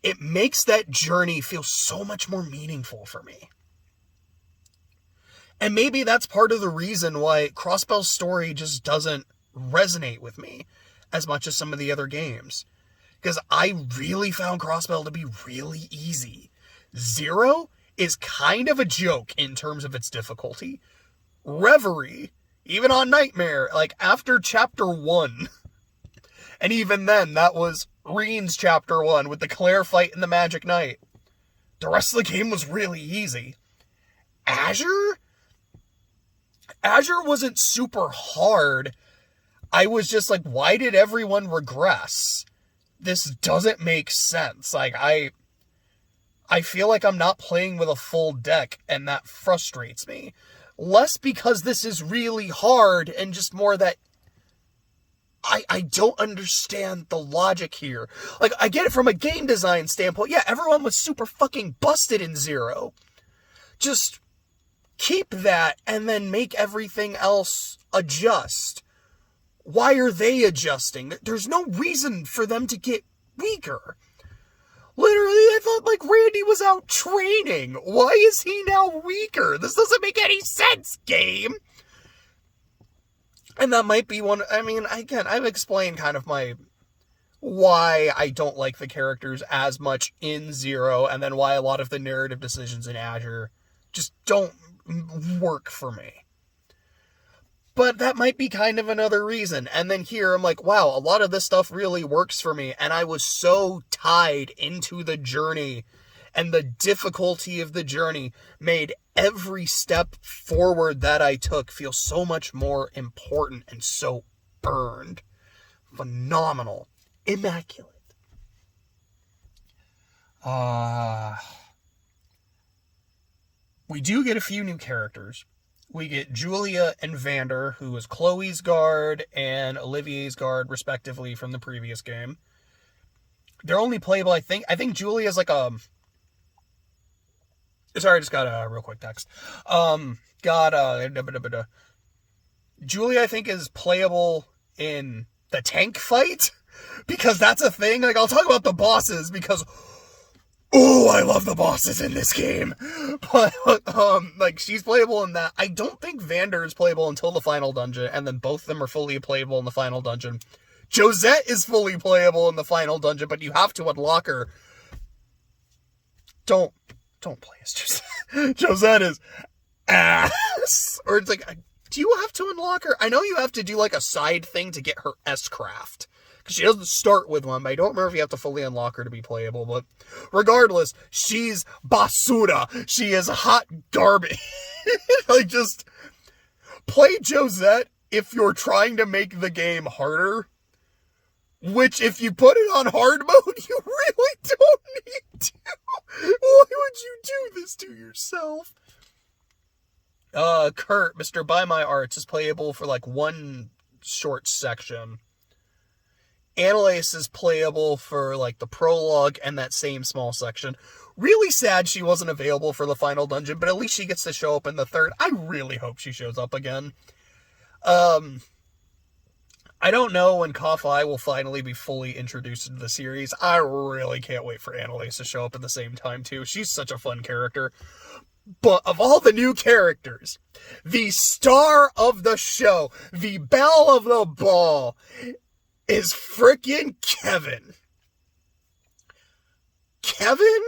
it makes that journey feel so much more meaningful for me. And maybe that's part of the reason why Crossbell's story just doesn't resonate with me as much as some of the other games. Because I really found Crossbell to be really easy. Zero is kind of a joke in terms of its difficulty. Reverie, even on Nightmare, like after chapter 1, and even then, that was Reen's chapter 1 with the Claire fight in the Magic Knight. The rest of the game was really easy. Azure wasn't super hard. I was just like, why did everyone regress? This doesn't make sense. Like, I feel like I'm not playing with a full deck, and that frustrates me. Less because this is really hard, and just more that I don't understand the logic here. Like, I get it from a game design standpoint. Yeah, everyone was super fucking busted in Zero. Just keep that and then make everything else adjust. Why are they adjusting? There's no reason for them to get weaker. Literally, I thought, like, Randy was out training. Why is he now weaker? This doesn't make any sense, game. And that might be one, I mean, again, I've explained kind of why I don't like the characters as much in Zero, and then why a lot of the narrative decisions in Azure just don't work for me. But that might be kind of another reason. And then here, I'm like, wow, a lot of this stuff really works for me, and I was so tied into the journey, and the difficulty of the journey made every step forward that I took feel so much more important and so earned. Phenomenal. Immaculate. We do get a few new characters. We get Julia and Vander, who is Chloe's guard and Olivier's guard, respectively, from the previous game. They're only playable, I think Julia's like a... Sorry, I just got a real quick text. Julia, I think, is playable in the tank fight, because that's a thing. Like, I'll talk about the bosses, because, oh, I love the bosses in this game. But, like, she's playable in that. I don't think Vander is playable until the final dungeon, and then both of them are fully playable in the final dungeon. Josette is fully playable in the final dungeon, but you have to unlock her. Don't play as Josette. Josette is ass. Or it's like, do you have to unlock her? I know you have to do like a side thing to get her S-craft, because she doesn't start with one, but I don't remember if you have to fully unlock her to be playable. But regardless, she's basura. She is hot garbage. Like, just play Josette if you're trying to make the game harder. Which, if you put it on hard mode, you really don't need to. Why would you do this to yourself? Kurt, Mr. Buy My Arts, is playable for like one short section. Annalise is playable for like the prologue and that same small section. Really sad she wasn't available for the final dungeon, but at least she gets to show up in the third. I really hope she shows up again. I don't know when Ka-Fi will finally be fully introduced into the series. I really can't wait for Annalise to show up at the same time, too. She's such a fun character. But of all the new characters, the star of the show, the belle of the ball, is frickin' Kevin. Kevin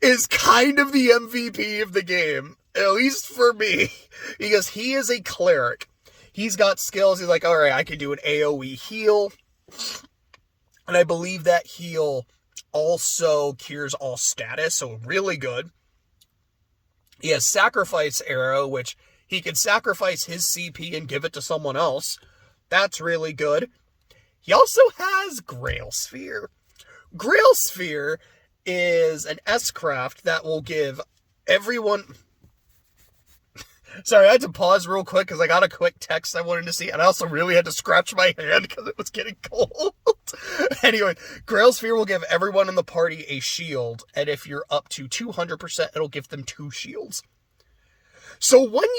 is kind of the MVP of the game, at least for me, because he is a cleric. He's got skills. He's like, all right, I can do an AoE heal. And I believe that heal also cures all status, so really good. He has Sacrifice Arrow, which he can sacrifice his CP and give it to someone else. That's really good. He also has Grail Sphere. Grail Sphere is an S-craft that will give everyone... Sorry, I had to pause real quick because I got a quick text I wanted to see, and I also really had to scratch my hand because it was getting cold. Anyway, Grail Sphere will give everyone in the party a shield, and if you're up to 200%, it'll give them 2 shields. So when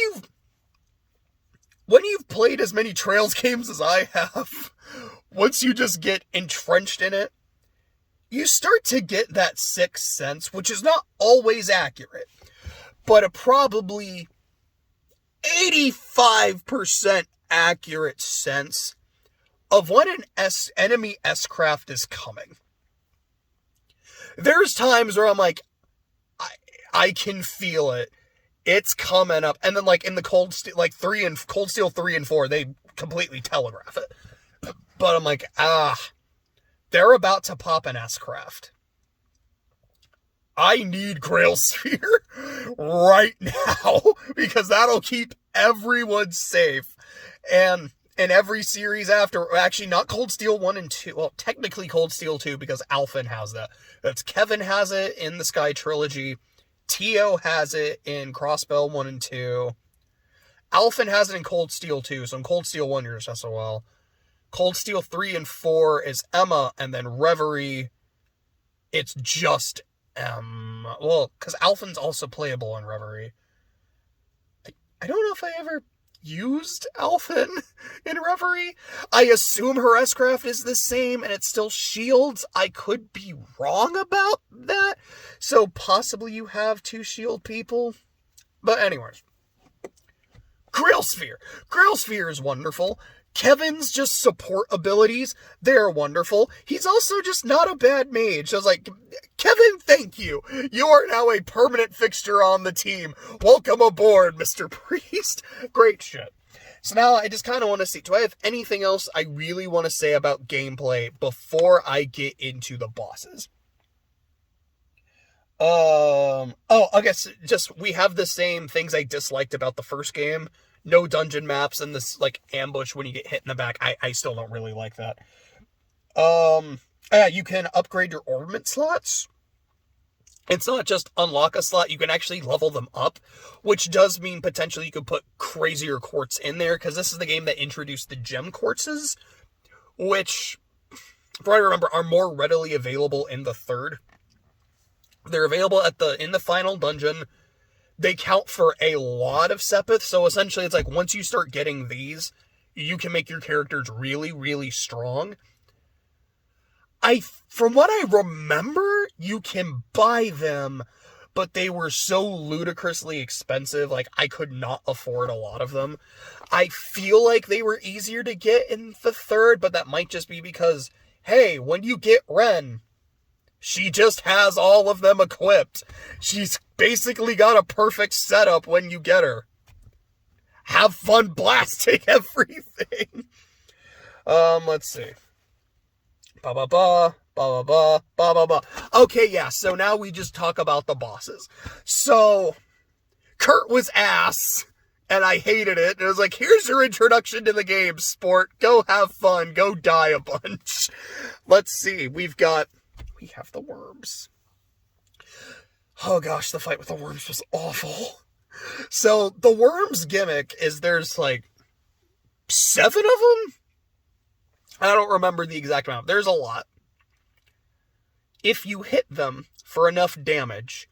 you've played as many Trails games as I have, once you just get entrenched in it, you start to get that sixth sense, which is not always accurate, but a probably 85% accurate sense of when an enemy S-craft is coming. There's times where I'm like, I can feel it. It's coming up. And then like in the Cold Steel 3 and 4, they completely telegraph it. But I'm like, they're about to pop an S-craft. I need Grail Sphere right now, because that'll keep everyone safe. And in every series after, actually not Cold Steel 1 and 2, well, technically Cold Steel 2, because Alphen has that. That's Kevin has it in the Sky Trilogy. Tio has it in Crossbell 1 and 2. Alphen has it in Cold Steel 2, so in Cold Steel 1 you're just SOL. Cold Steel 3 and 4 is Emma, and then Reverie, it's just well, because Alphen's also playable in Reverie. I don't know if I ever used Alphen in Reverie. I assume her S-craft is the same and it still shields. I could be wrong about that. So possibly you have 2 shield people. But anyways. Grill Sphere. Grill Sphere is wonderful. Kevin's just support abilities, they're wonderful. He's also just not a bad mage. I was like, Kevin, thank you. You are now a permanent fixture on the team. Welcome aboard, Mr. Priest. Great shit. So now I just kind of want to see, do I have anything else I really want to say about gameplay before I get into the bosses? I guess just, we have the same things I disliked about the first game. No dungeon maps and this, like, ambush when you get hit in the back. I still don't really like that. You can upgrade your ornament slots. It's not just unlock a slot, you can actually level them up, which does mean potentially you could put crazier quartz in there, because this is the game that introduced the gem quartzes, which, from what I remember, are more readily available in the third. They're available in the final dungeon. They count for a lot of Sepith, so essentially it's like once you start getting these, you can make your characters really, really strong. From what I remember, you can buy them, but they were so ludicrously expensive, like I could not afford a lot of them. I feel like they were easier to get in the third, but that might just be because, hey, when you get Ren, she just has all of them equipped. She's basically got a perfect setup when you get her. Have fun blasting everything. Let's see. Okay, yeah, so now we just talk about the bosses. So, Kurt was ass, and I hated it. And it was like, here's your introduction to the game, sport. Go have fun. Go die a bunch. Let's see. We have the worms. Oh gosh, the fight with the worms was awful. So, the worms gimmick is there's like 7 of them? I don't remember the exact amount. There's a lot. If you hit them for enough damage,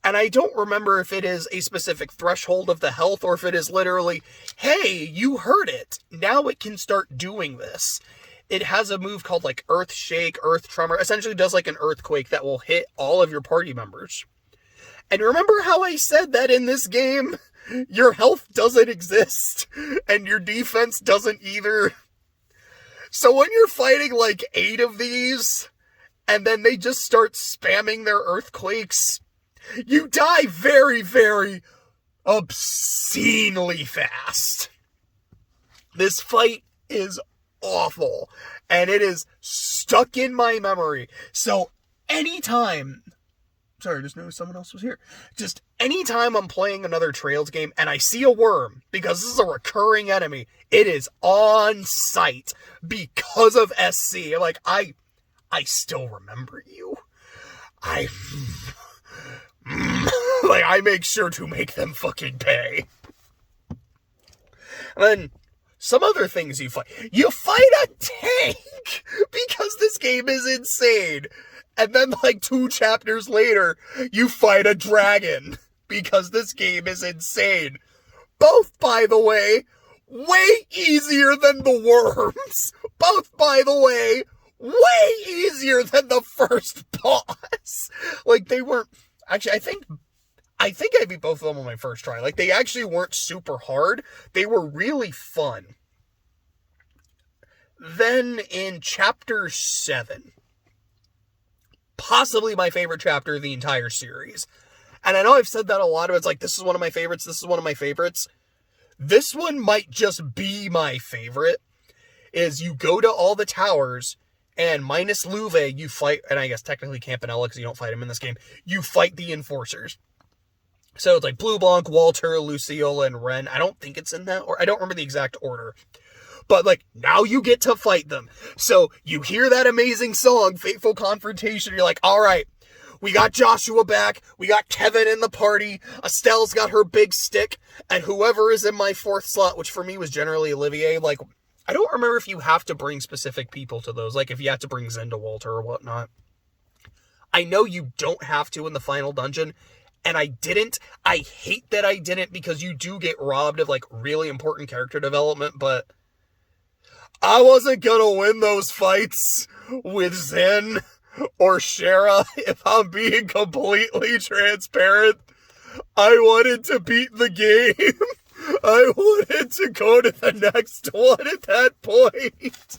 and I don't remember if it is a specific threshold of the health or if it is literally, hey, you heard it. Now it can start doing this. It has a move called like Earth Shake, Earth Tremor. Essentially does like an earthquake that will hit all of your party members. And remember how I said that in this game, your health doesn't exist and your defense doesn't either? So when you're fighting like 8 of these, and then they just start spamming their earthquakes, you die very, very obscenely fast. This fight is awful, and it is stuck in my memory. So anytime, sorry, I just noticed someone else was here. Just anytime I'm playing another Trails game and I see a worm, because this is a recurring enemy, it is on sight because of SC. Like, I still remember you. I make sure to make them fucking pay. And then some other things you fight. You fight a tank because this game is insane. And then like 2 chapters later, you fight a dragon because this game is insane. Both, by the way, way easier than the worms. Both, by the way, way easier than the first boss. Like, they weren't, actually, I think I beat both of them on my first try. Like, they actually weren't super hard. They were really fun. Then in chapter 7, possibly my favorite chapter of the entire series. And I know I've said that a lot of it's like, this is one of my favorites, this is one of my favorites. This one might just be my favorite, is you go to all the towers, and minus Luve, you fight, and I guess technically Campanella, because you don't fight him in this game, you fight the enforcers. So it's like Blue Blanc, Walter, Luciola, and Ren. I don't think it's in that, or I don't remember the exact order. But, like, now you get to fight them. So you hear that amazing song, Fateful Confrontation, you're like, alright, we got Joshua back, we got Kevin in the party, Estelle's got her big stick, and whoever is in my 4th slot, which for me was generally Olivier, like, I don't remember if you have to bring specific people to those, like if you have to bring Zen to Walter or whatnot. I know you don't have to in the final dungeon, and I didn't. I hate that I didn't, because you do get robbed of, like, really important character development, but I wasn't gonna win those fights with Zen or Shara, if I'm being completely transparent. I wanted to beat the game. I wanted to go to the next one at that point.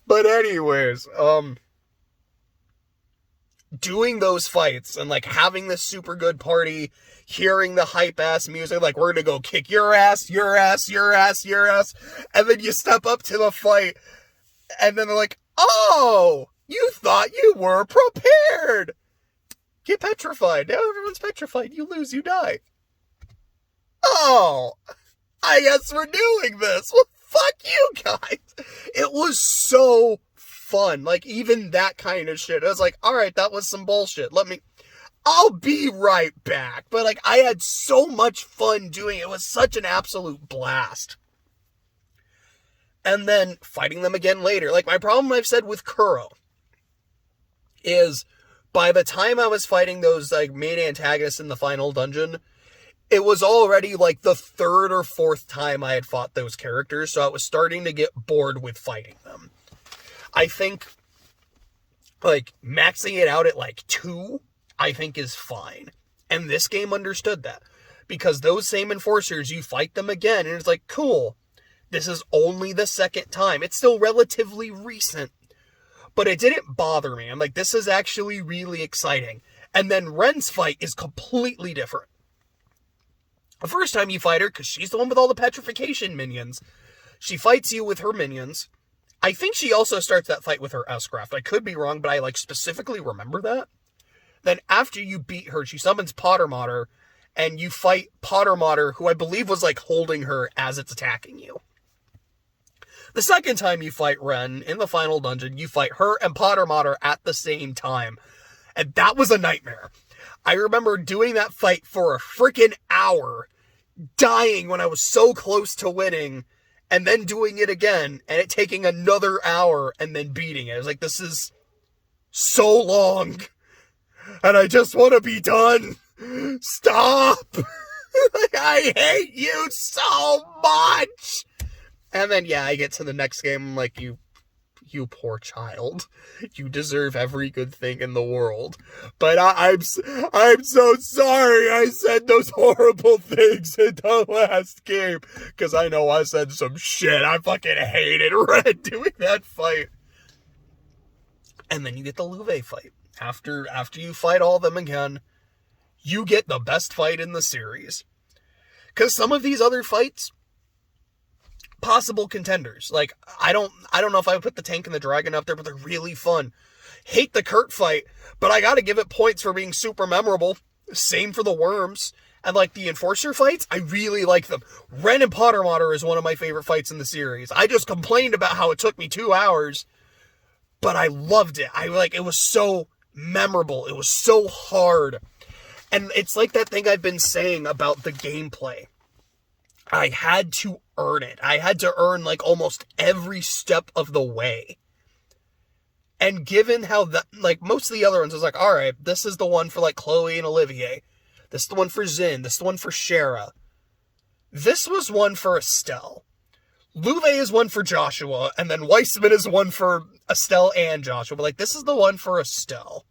But anyways, doing those fights and like having this super good party, hearing the hype ass music, like we're gonna go kick your ass, your ass, your ass, your ass, and then you step up to the fight, and then they're like, oh, you thought you were prepared. Get petrified. Now everyone's petrified. You lose, you die. Oh, I guess we're doing this. Well, fuck you guys. It was so fun. Like, even that kind of shit. I was like, all right, that was some bullshit. I'll be right back. But, like, I had so much fun doing it. It was such an absolute blast. And then fighting them again later. Like, my problem I've said with Kuro is by the time I was fighting those, like, main antagonists in the final dungeon, it was already, like, the third or fourth time I had fought those characters, so I was starting to get bored with fighting them. I think, like, maxing it out at, like, 2, I think is fine. And this game understood that. Because those same enforcers, you fight them again, and it's like, cool, this is only the second time. It's still relatively recent. But it didn't bother me. I'm like, this is actually really exciting. And then Ren's fight is completely different. The first time you fight her, because she's the one with all the petrification minions, she fights you with her minions. I think she also starts that fight with her S-Craft. I could be wrong, but I like specifically remember that. Then after you beat her, she summons Pottermodder, and you fight Pottermodder, who I believe was like holding her as it's attacking you. The second time you fight Ren in the final dungeon, you fight her and Pottermodder at the same time. And that was a nightmare. I remember doing that fight for a freaking hour, dying when I was so close to winning, and then doing it again, and it taking another hour, and then beating it. I was like, this is so long, and I just want to be done. Stop! I hate you so much! And then, yeah, I get to the next game, I'm like, you poor child. You deserve every good thing in the world. But I'm so sorry I said those horrible things in the last game. Because I know I said some shit. I fucking hated Red doing that fight. And then you get the Luve fight. After you fight all of them again, you get the best fight in the series. Because some of these other fights, possible contenders. Like, I don't know if I would put the tank and the dragon up there, but they're really fun. Hate the Kurt fight, but I gotta give it points for being super memorable. Same for the worms. And like the enforcer fights, I really like them. Ren and Pottermodder is one of my favorite fights in the series. I just complained about how it took me 2 hours, but I loved it. It was so memorable. It was so hard. And it's like that thing I've been saying about the gameplay. I had to earn it. I had to earn like almost every step of the way. And given how most of the other ones was like, all right, this is the one for like Chloe and Olivier. This is the one for Zin. This is the one for Shara. This was one for Estelle. Luve is one for Joshua. And then Weissman is one for Estelle and Joshua. But like, this is the one for Estelle.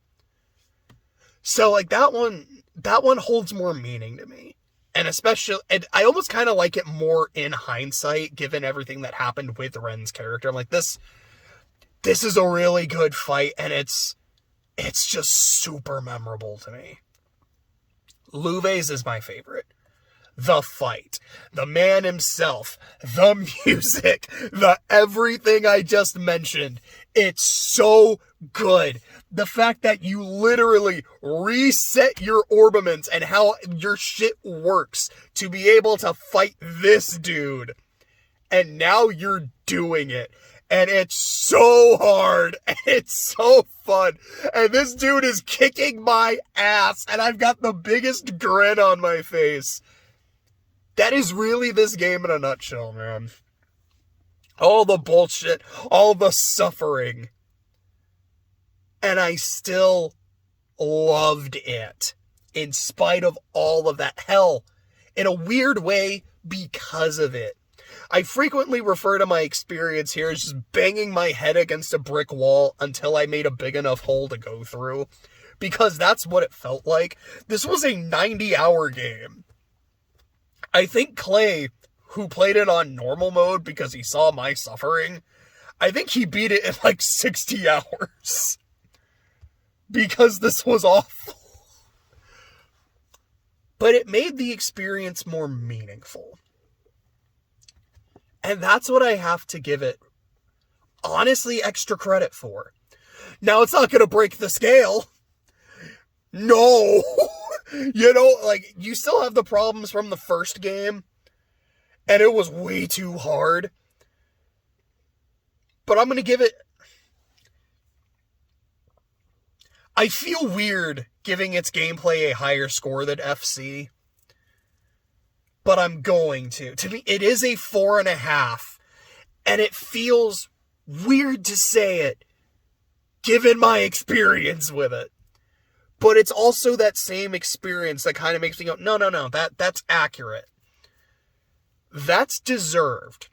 So like that one holds more meaning to me. And especially, and I almost kind of like it more in hindsight, given everything that happened with Ren's character. I'm like, this is a really good fight, and it's just super memorable to me. Luve's is my favorite. The fight, the man himself, the music, the everything I just mentioned. It's so good. The fact that you literally reset your orbaments and how your shit works to be able to fight this dude. And now you're doing it. And it's so hard. And it's so fun. And this dude is kicking my ass. And I've got the biggest grin on my face. That is really this game in a nutshell, man. All the bullshit, all the suffering. And I still loved it. In spite of all of that. Hell, in a weird way, because of it. I frequently refer to my experience here as just banging my head against a brick wall until I made a big enough hole to go through. because that's what it felt like. This was a 90-hour game. I think Clay, who played it on normal mode because he saw my suffering, I think he beat it in like 60 hours. Because this was awful. But it made the experience more meaningful. And that's what I have to give it, honestly, extra credit for. Now, it's not going to break the scale. No. You know, like, you still have the problems from the first game. And it was way too hard. But I'm going to give it... I feel weird giving its gameplay a higher score than FC. But I'm going to. To me, it is a 4.5. And it feels weird to say it, given my experience with it. But it's also that same experience that kind of makes me go, no, that's accurate. That's deserved.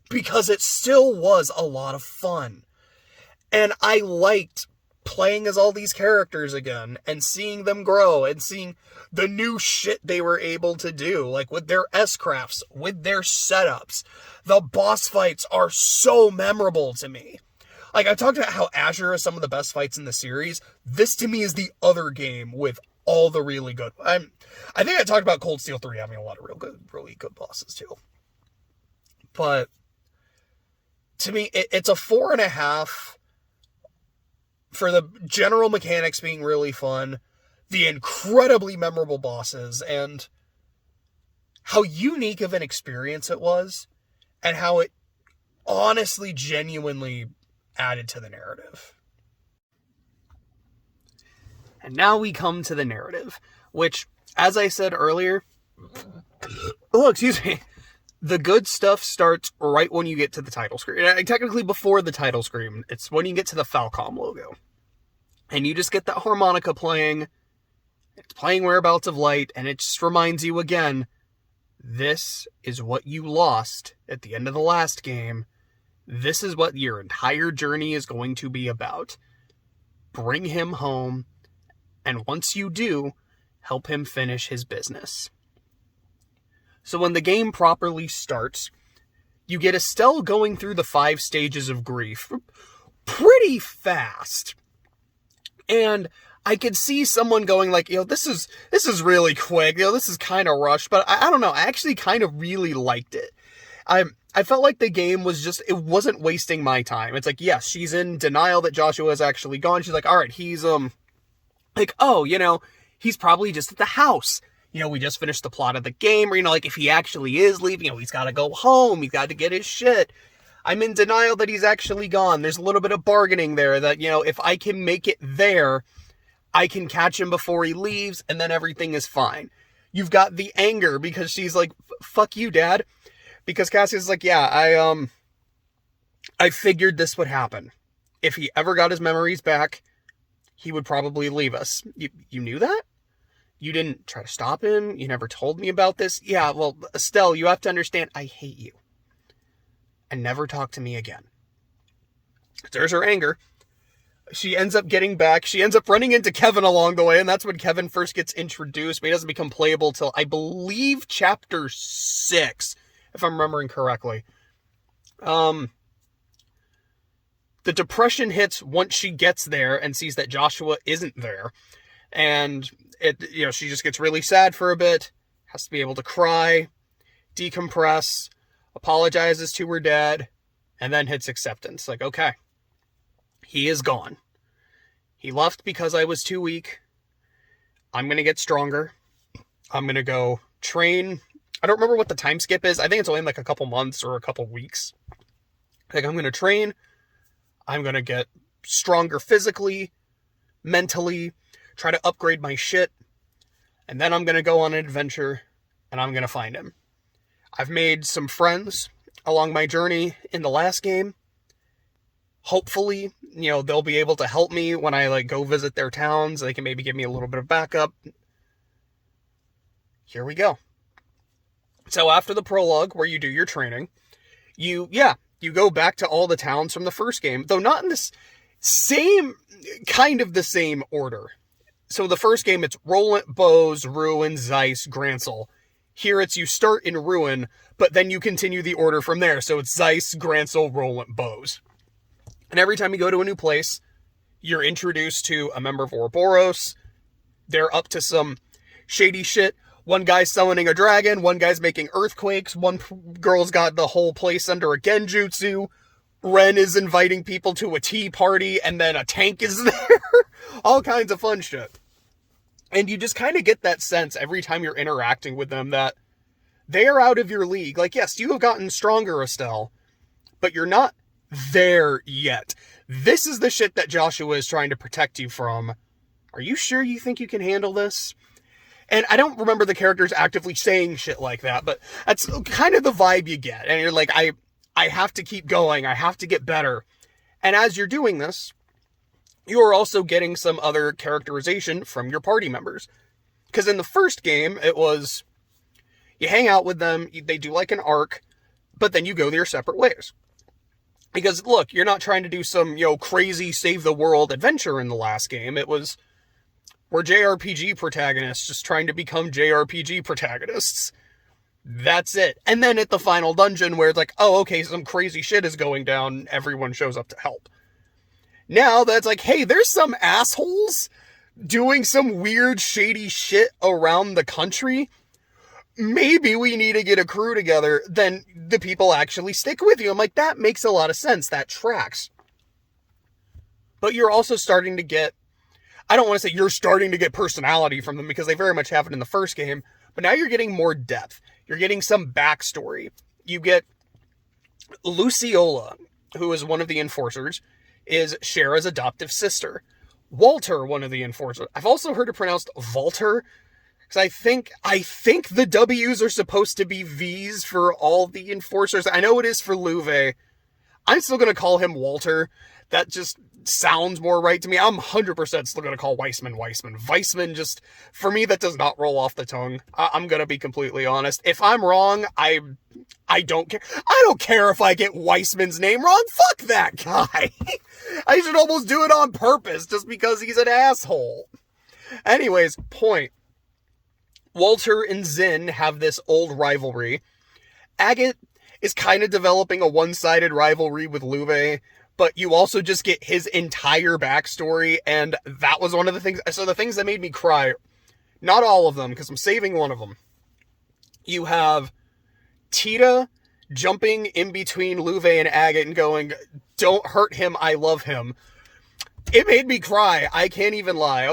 Because it still was a lot of fun. And I liked playing as all these characters again and seeing them grow and seeing the new shit they were able to do, like with their S-crafts, with their setups. The boss fights are so memorable to me. Like, I talked about how Azure is some of the best fights in the series. This, to me, is the other game with all the really good... I think I talked about Cold Steel 3 having a lot of really good bosses, too. But, to me, it's a 4.5... for the general mechanics being really fun, the incredibly memorable bosses, and how unique of an experience it was, and how it honestly, genuinely added to the narrative. And now we come to the narrative, which, as I said earlier, the good stuff starts right when you get to the title screen. Technically before the title screen. It's when you get to the Falcom logo. And you just get that harmonica playing. It's playing Whereabouts of Light. And it just reminds you again, this is what you lost at the end of the last game. This is what your entire journey is going to be about. Bring him home. And once you do, help him finish his business. So when the game properly starts, you get Estelle going through the 5 stages of grief pretty fast. And I could see someone going like, this is really quick. This is kind of rushed. But I don't know. I actually kind of really liked it. I felt like the game was just, it wasn't wasting my time. It's like, yes, she's in denial that Joshua is actually gone. She's like, all right, he's, like, oh, he's probably just at the house. We just finished the plot of the game, or, like, if he actually is leaving, he's got to go home, he's got to get his shit. I'm in denial that he's actually gone. There's a little bit of bargaining there that, if I can make it there, I can catch him before he leaves, and then everything is fine. You've got the anger, because she's like, fuck you, Dad. Because Cassia's like, yeah, I figured this would happen. If he ever got his memories back, he would probably leave us. You knew that? You didn't try to stop him? You never told me about this? Yeah, well, Estelle, you have to understand, I hate you. And never talk to me again. There's her anger. She ends up getting back. She ends up running into Kevin along the way, and that's when Kevin first gets introduced, but he doesn't become playable till, I believe, chapter 6, if I'm remembering correctly. The depression hits once she gets there and sees that Joshua isn't there. And she just gets really sad for a bit, has to be able to cry, decompress, apologizes to her dad, and then hits acceptance. Like, okay, he is gone. He left because I was too weak. I'm going to get stronger. I'm going to go train. I don't remember what the time skip is. I think it's only like a couple months or a couple weeks. Like, I'm going to train. I'm going to get stronger physically, mentally, try to upgrade my shit, and then I'm going to go on an adventure, and I'm going to find him. I've made some friends along my journey in the last game. Hopefully, they'll be able to help me when I, go visit their towns. They can maybe give me a little bit of backup. Here we go. So after the prologue, where you do your training, you go back to all the towns from the first game, though not in this... kind of the same order. So the first game, it's Roland, Bose, Ruin, Zeiss, Grancel. Here it's you start in Ruin, but then you continue the order from there. So it's Zeiss, Grancel, Roland, Bose. And every time you go to a new place, you're introduced to a member of Ouroboros. They're up to some shady shit. One guy's summoning a dragon, one guy's making earthquakes, one girl's got the whole place under a genjutsu. Ren is inviting people to a tea party, and then a tank is there. All kinds of fun shit. And you just kind of get that sense every time you're interacting with them that they are out of your league. Like, yes, you have gotten stronger, Estelle, but you're not there yet. This is the shit that Joshua is trying to protect you from. Are you sure you think you can handle this? And I don't remember the characters actively saying shit like that, but that's kind of the vibe you get. And you're like, I have to keep going. I have to get better. And as you're doing this, you are also getting some other characterization from your party members. Because in the first game, it was, you hang out with them, they do like an arc, but then you go their separate ways. Because, look, you're not trying to do some, crazy save the world adventure in the last game. It was, we're JRPG protagonists just trying to become JRPG protagonists. That's it. And then at the final dungeon where it's like, oh, okay, some crazy shit is going down, everyone shows up to help. Now that's like, hey, there's some assholes doing some weird shady shit around the country. Maybe we need to get a crew together. Then the people actually stick with you. I'm like, that makes a lot of sense. That tracks. But you're also starting to get, I don't want to say you're starting to get personality from them because they very much have it in the first game, but now you're getting more depth. You're getting some backstory. You get Luciola, who is one of the enforcers, is Shara's adoptive sister. Walter, one of the enforcers. I've also heard it pronounced Walter, because I think the W's are supposed to be V's for all the enforcers. I know it is for Luve. I'm still going to call him Walter. That just sounds more right to me. I'm 100% still going to call Weissman. Weissman just, for me, that does not roll off the tongue. I'm going to be completely honest. If I'm wrong, I don't care. I don't care if I get Weissman's name wrong. Fuck that guy. I should almost do it on purpose just because he's an asshole. Anyways, point. Walter and Zin have this old rivalry. Agate is kind of developing a one-sided rivalry with Luve, but you also just get his entire backstory, and that was one of the things. So the things that made me cry, not all of them, because I'm saving one of them. You have Tita jumping in between Luve and Agate and going, don't hurt him, I love him. It made me cry, I can't even lie.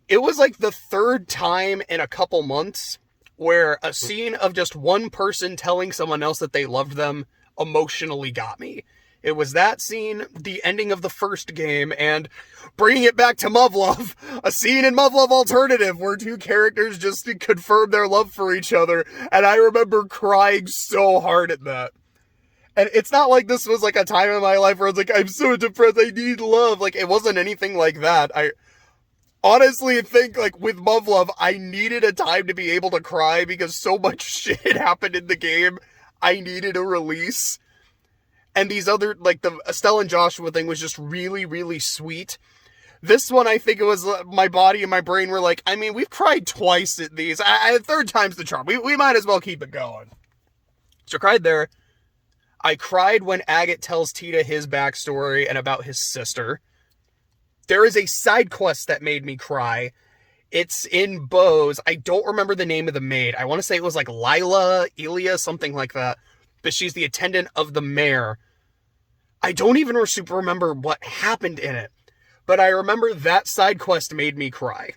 It was like the third time in a couple months where a scene of just one person telling someone else that they loved them emotionally got me. It was that scene, the ending of the first game, and bringing it back to Muv-Luv, a scene in Muv-Luv Alternative where two characters just confirmed their love for each other, and I remember crying so hard at that. And it's not like this was like a time in my life where I was like, I'm so depressed, I need love. Like, it wasn't anything like that. I honestly think, like, with Muv-Luv, I needed a time to be able to cry because so much shit happened in the game. I needed a release. And these other, like, the Estelle and Joshua thing was just really, really sweet. This one, I think it was my body and my brain were like, I mean, we've cried twice at these. Third time's the charm. We might as well keep it going. So I cried there. I cried when Agate tells Tita his backstory and about his sister. There is a side quest that made me cry. It's in Bose. I don't remember the name of the maid. I want to say it was like Lila, Elia, something like that. But she's the attendant of the mayor. I don't even super remember what happened in it. But I remember that side quest made me cry.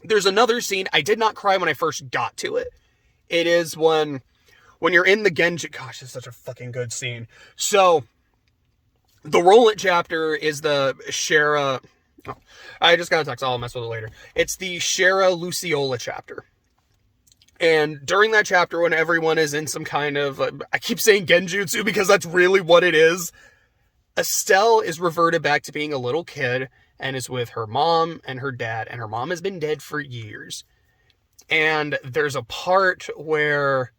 There's another scene. I did not cry when I first got to it. It is when you're in the Genji. Gosh, it's such a fucking good scene. So, the Roland chapter is the Shara. Oh, I just got a text. I'll mess with it later. It's the Shara Luciola chapter. And during that chapter, when everyone is in some kind of, I keep saying genjutsu because that's really what it is. Estelle is reverted back to being a little kid and is with her mom and her dad. And her mom has been dead for years. And there's a part where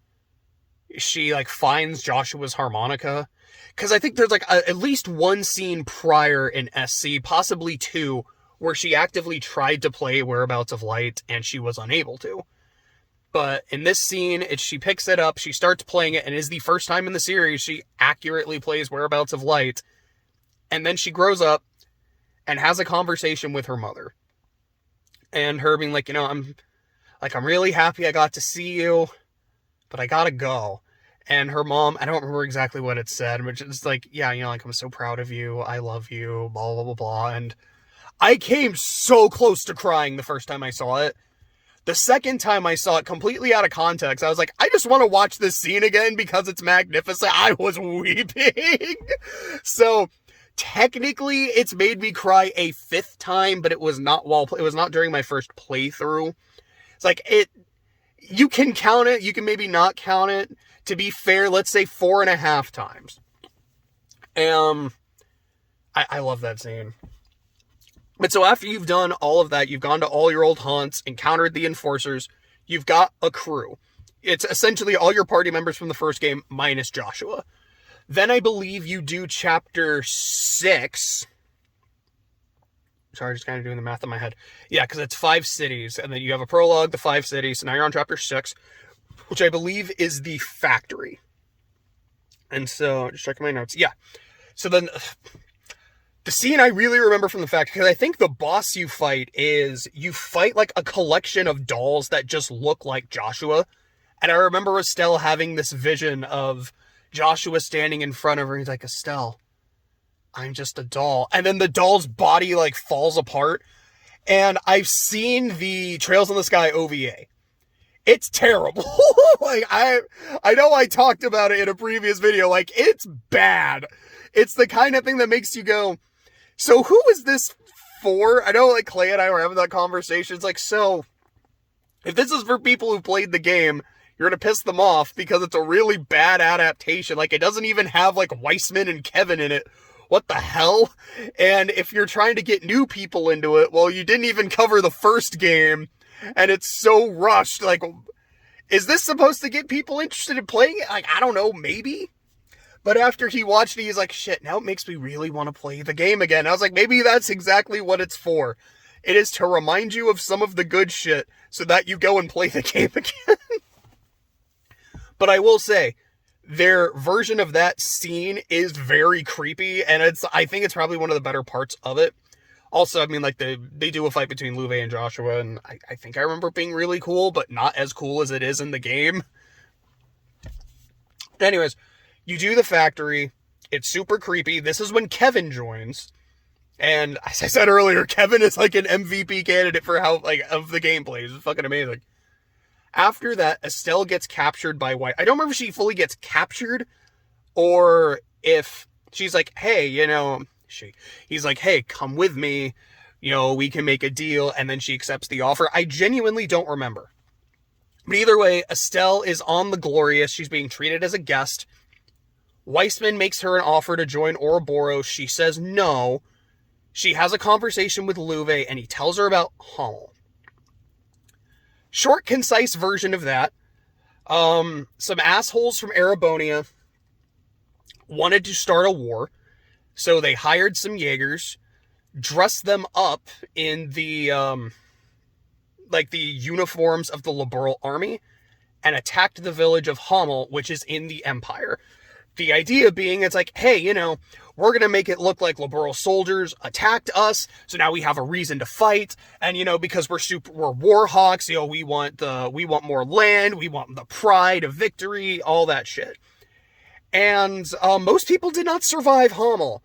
she, like, finds Joshua's harmonica. because I think there's like at least one scene prior in SC, possibly two, where she actively tried to play Whereabouts of Light and she was unable to. But in this scene, she picks it up, she starts playing it, and it is the first time in the series she accurately plays Whereabouts of Light. And then she grows up and has a conversation with her mother. And her being like, I'm really happy I got to see you, but I gotta go. And her mom, I don't remember exactly what it said, but it's like, yeah, I'm so proud of you, I love you, blah, blah, blah, blah. And I came so close to crying the first time I saw it. The second time I saw it, completely out of context, I was like, I just want to watch this scene again because it's magnificent. I was weeping. So technically, it's made me cry a fifth time, but it was not during my first playthrough. It's like, you can count it, you can maybe not count it. To be fair, let's say 4.5 times. I love that scene. But so after you've done all of that, you've gone to all your old haunts, encountered the enforcers, you've got a crew. It's essentially all your party members from the first game minus Joshua. Then I believe you do chapter 6. Sorry, just kind of doing the math in my head. Yeah, because it's 5 cities, and then you have a prologue, the 5 cities, so now you're on chapter 6, which I believe is the factory. And so, just checking my notes. Yeah. So then, the scene I really remember from the factory, because I think the boss you fight like a collection of dolls that just look like Joshua. And I remember Estelle having this vision of Joshua standing in front of her. He's like, Estelle, I'm just a doll. And then the doll's body like falls apart. And I've seen the Trails in the Sky OVA. It's terrible. Like, I know I talked about it in a previous video. Like, it's bad. It's the kind of thing that makes you go, so who is this for? I know, like, Clay and I were having that conversation. It's like, so, if this is for people who played the game, you're gonna piss them off because it's a really bad adaptation. Like, it doesn't even have, like, Weissman and Kevin in it. What the hell? And if you're trying to get new people into it, well, you didn't even cover the first game. And it's so rushed. Like, is this supposed to get people interested in playing it? Like, I don't know, maybe. But after he watched it, he's like, shit, now it makes me really want to play the game again. I was like, maybe that's exactly what it's for. It is to remind you of some of the good shit so that you go and play the game again. But I will say, their version of that scene is very creepy, and I think it's probably one of the better parts of it. Also, I mean, like, they do a fight between Luve and Joshua, and I think I remember it being really cool, but not as cool as it is in the game. Anyways, you do the factory. It's super creepy. This is when Kevin joins. And as I said earlier, Kevin is like an MVP candidate for how, like, of the gameplay. It's fucking amazing. After that, Estelle gets captured by White. I don't remember if she fully gets captured or if she's like, hey, he's like, hey, come with me. We can make a deal. And then she accepts the offer. I genuinely don't remember. But either way, Estelle is on the Glorious. She's being treated as a guest. Weissman makes her an offer to join Ouroboros. She says no. She has a conversation with Luve, and he tells her about Hummel. Short, concise version of that. Some assholes from Erebonia wanted to start a war, so they hired some Jaegers, dressed them up in the the uniforms of the Liberal Army, and attacked the village of Hummel, which is in the Empire. The idea being, it's like, hey, we're going to make it look like Liberal soldiers attacked us, so now we have a reason to fight, and, because we're war hawks, we want more land, we want the pride of victory, all that shit. And most people did not survive Hummel.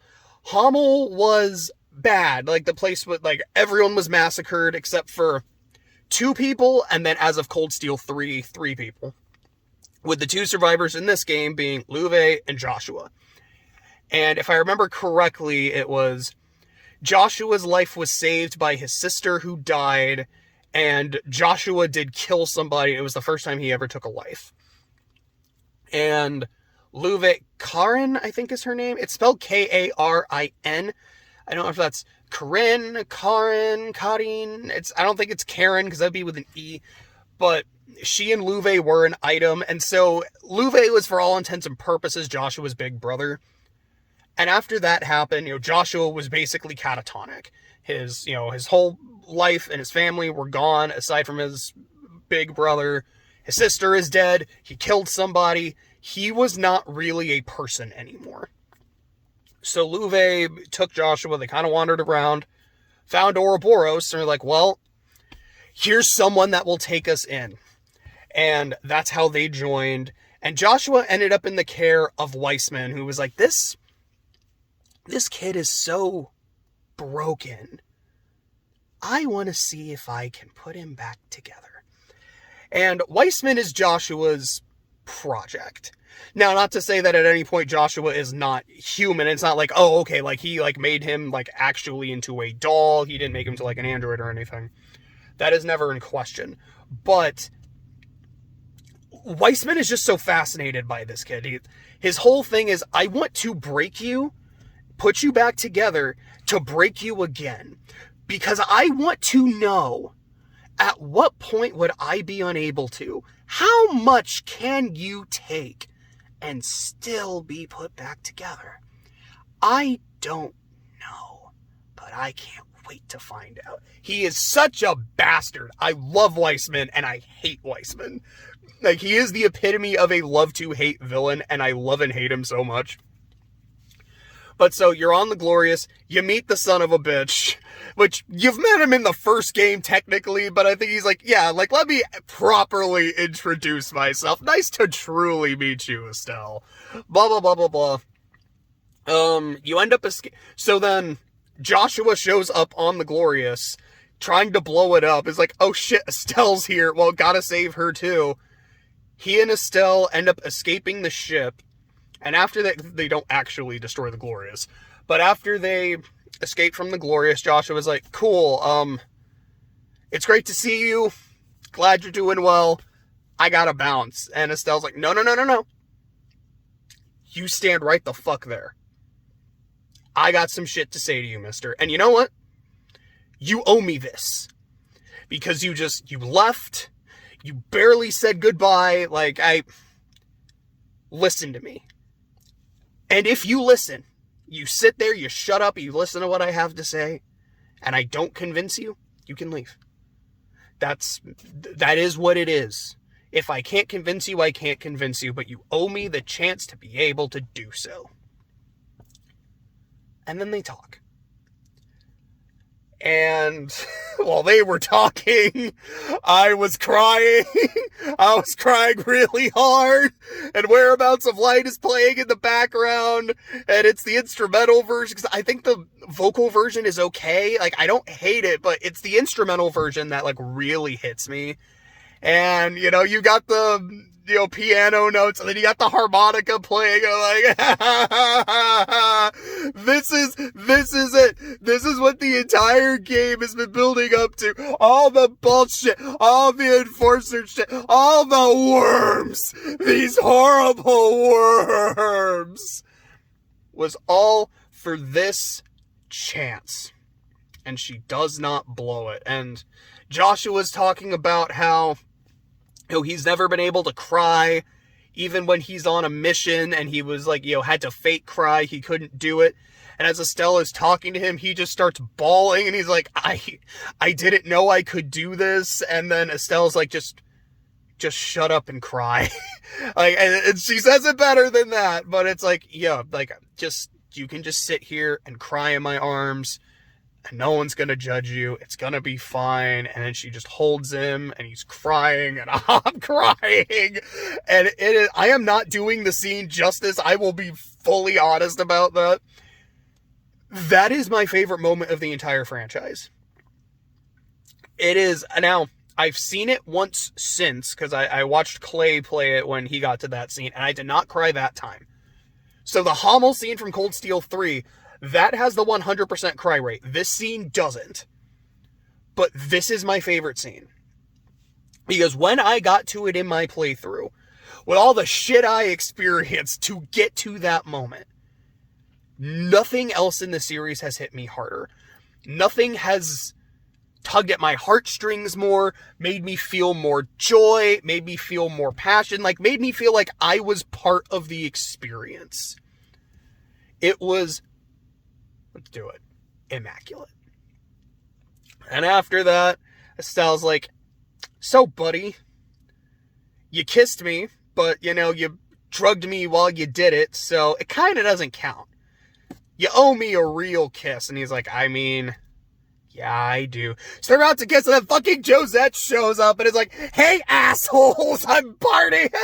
Hummel was bad. Like, the place was, like, everyone was massacred except for 2 people, and then as of Cold Steel 3 people. With the 2 survivors in this game being Luve and Joshua. And if I remember correctly, it was Joshua's life was saved by his sister who died, and Joshua did kill somebody. It was the first time he ever took a life. And Luve, Karin, I think is her name. It's spelled Karin. I don't know if that's Karin. I don't think it's Karen, because that'd be with an E. But she and Luve were an item, and so Luve was, for all intents and purposes, Joshua's big brother. And after that happened, Joshua was basically catatonic. His whole life and his family were gone, aside from his big brother. His sister is dead. He killed somebody. He was not really a person anymore. So Louve took Joshua. They kind of wandered around, found Ouroboros, and they're like, well, here's someone that will take us in. And that's how they joined. And Joshua ended up in the care of Weissman, who was like, this kid is so broken. I want to see if I can put him back together. And Weissman is Joshua's project. Now, not to say that at any point Joshua is not human. It's not like, oh, okay, like he made him actually into a doll. He didn't make him to an android or anything. That is never in question. But Weissman is just so fascinated by this kid. His whole thing is, I want to break you, put you back together to break you again. Because I want to know, at what point would I be unable to? How much can you take and still be put back together? I don't know, but I can't wait to find out. He is such a bastard. I love Weissman and I hate Weissman. He is the epitome of a love-to-hate villain, and I love and hate him so much. But so, you're on the Glorious, you meet the son of a bitch, which, you've met him in the first game, technically, but I think he's let me properly introduce myself. Nice to truly meet you, Estelle. Blah, blah, blah, blah, blah. You end up so then, Joshua shows up on the Glorious, trying to blow it up. It's like, oh shit, Estelle's here, well, gotta save her too. He and Estelle end up escaping the ship, and after that, they don't actually destroy the Glorious, but after they escape from the Glorious, Joshua's like, cool, it's great to see you, glad you're doing well, I gotta bounce, and Estelle's like, no, you stand right the fuck there, I got some shit to say to you, mister, and you know what, you owe me this, because you left. You barely said goodbye, listen to me. And if you listen, you sit there, you shut up, you listen to what I have to say, and I don't convince you, you can leave. That is what it is. If I can't convince you, I can't convince you, but you owe me the chance to be able to do so. And then they talk. And while they were talking, I was crying. I was crying really hard. And Whereabouts of Light is playing in the background. And it's the instrumental version, because I think the vocal version is okay. I don't hate it, but it's the instrumental version that, really hits me. And, you got the, piano notes, and then you got the harmonica playing, this is it. This is what the entire game has been building up to. All the bullshit, all the enforcer shit, all the worms, these horrible worms, was all for this chance. And she does not blow it. And Joshua's talking about how he's never been able to cry, even when he's on a mission, and he was had to fake cry, he couldn't do it. And as Estelle is talking to him, he just starts bawling, and he's like, I didn't know I could do this. And then Estelle's like, just shut up and cry. And she says it better than that, but it's you can just sit here and cry in my arms, and no one's gonna judge you, it's gonna be fine. And then she just holds him, and he's crying, and I'm crying, and I am not doing the scene justice, I will be fully honest about that. That is my favorite moment of the entire franchise. It is. Now, I've seen it once since, because I watched Clay play it when he got to that scene, and I did not cry that time. So the Hamel scene from Cold Steel 3, that has the 100% cry rate. This scene doesn't. But this is my favorite scene. Because when I got to it in my playthrough, with all the shit I experienced to get to that moment, nothing else in the series has hit me harder. Nothing has tugged at my heartstrings more, made me feel more joy, made me feel more passion, made me feel like I was part of the experience. It was, let's do it, immaculate. And after that, Estelle's like, so buddy, you kissed me, but you drugged me while you did it, so it kind of doesn't count. You owe me a real kiss. And he's like, I mean, yeah, I do. So they're about to kiss, and then fucking Josette shows up and is like, hey, assholes, I'm partying.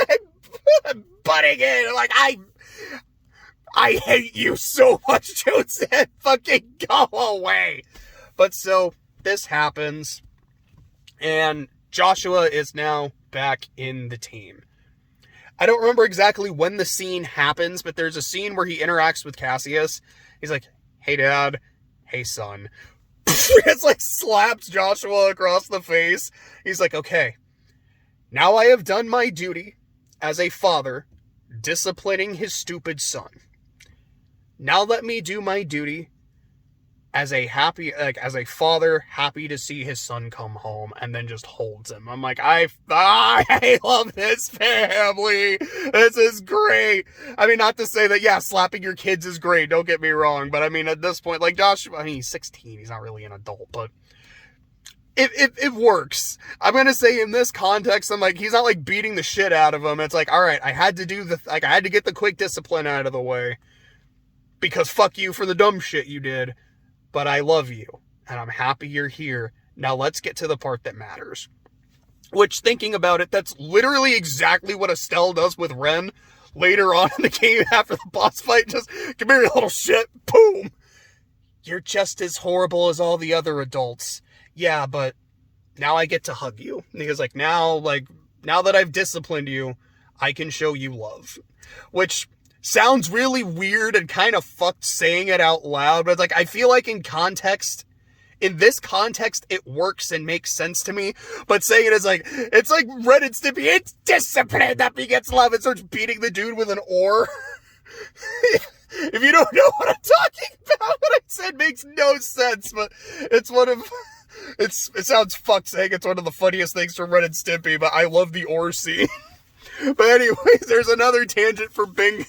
I'm butting in. I'm like, I hate you so much, Josette. Fucking go away. But so this happens, and Joshua is now back in the team. I don't remember exactly when the scene happens, but there's a scene where he interacts with Cassius. He's like, hey, Dad. Hey, son. It's like slaps Joshua across the face. He's like, okay, now I have done my duty as a father, disciplining his stupid son. Now let me do my duty as a father, happy to see his son come home, and then just holds him. I'm like, I love this family. This is great. I mean, not to say that, yeah, slapping your kids is great. Don't get me wrong. But I mean, at this point, like Joshua, I mean, he's 16. He's not really an adult, but it works. I'm going to say in this context, I'm like, he's not like beating the shit out of him. It's like, all right, I had to get the quick discipline out of the way because fuck you for the dumb shit you did. But I love you, and I'm happy you're here. Now let's get to the part that matters. Which, thinking about it, that's literally exactly what Estelle does with Ren later on in the game after the boss fight. Just, come here, you little shit. Boom. You're just as horrible as all the other adults. Yeah, but now I get to hug you. And he was like, now that I've disciplined you, I can show you love. Which sounds really weird and kind of fucked saying it out loud, but it's like, I feel like in this context, it works and makes sense to me, but saying it is like, it's like Ren and Stimpy, it's discipline that begets love, and starts beating the dude with an oar. If you don't know what I'm talking about, what I said makes no sense, but it's it sounds fucked saying it's one of the funniest things from Ren and Stimpy, but I love the oar scene. But anyways, there's another tangent for bingo.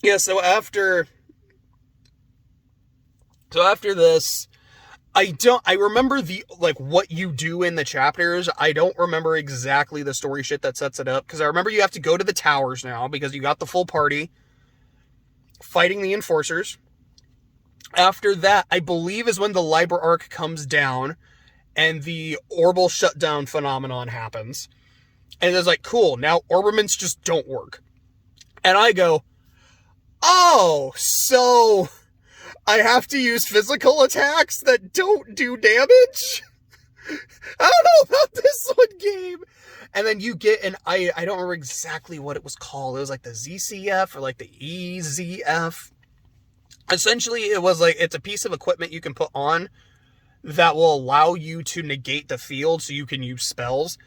Yeah, so after this, I remember what you do in the chapters. I don't remember exactly the story shit that sets it up, because I remember you have to go to the towers now, because you got the full party fighting the enforcers. After that, I believe is when the Liber Arc comes down, and the orbital shutdown phenomenon happens. And it's like, cool, now orbiments just don't work. And I go, oh, so I have to use physical attacks that don't do damage? I don't know about this one game. And then you get I don't remember exactly what it was called. It was like the ZCF or like the EZF. Essentially, it was like, it's a piece of equipment you can put on that will allow you to negate the field so you can use spells.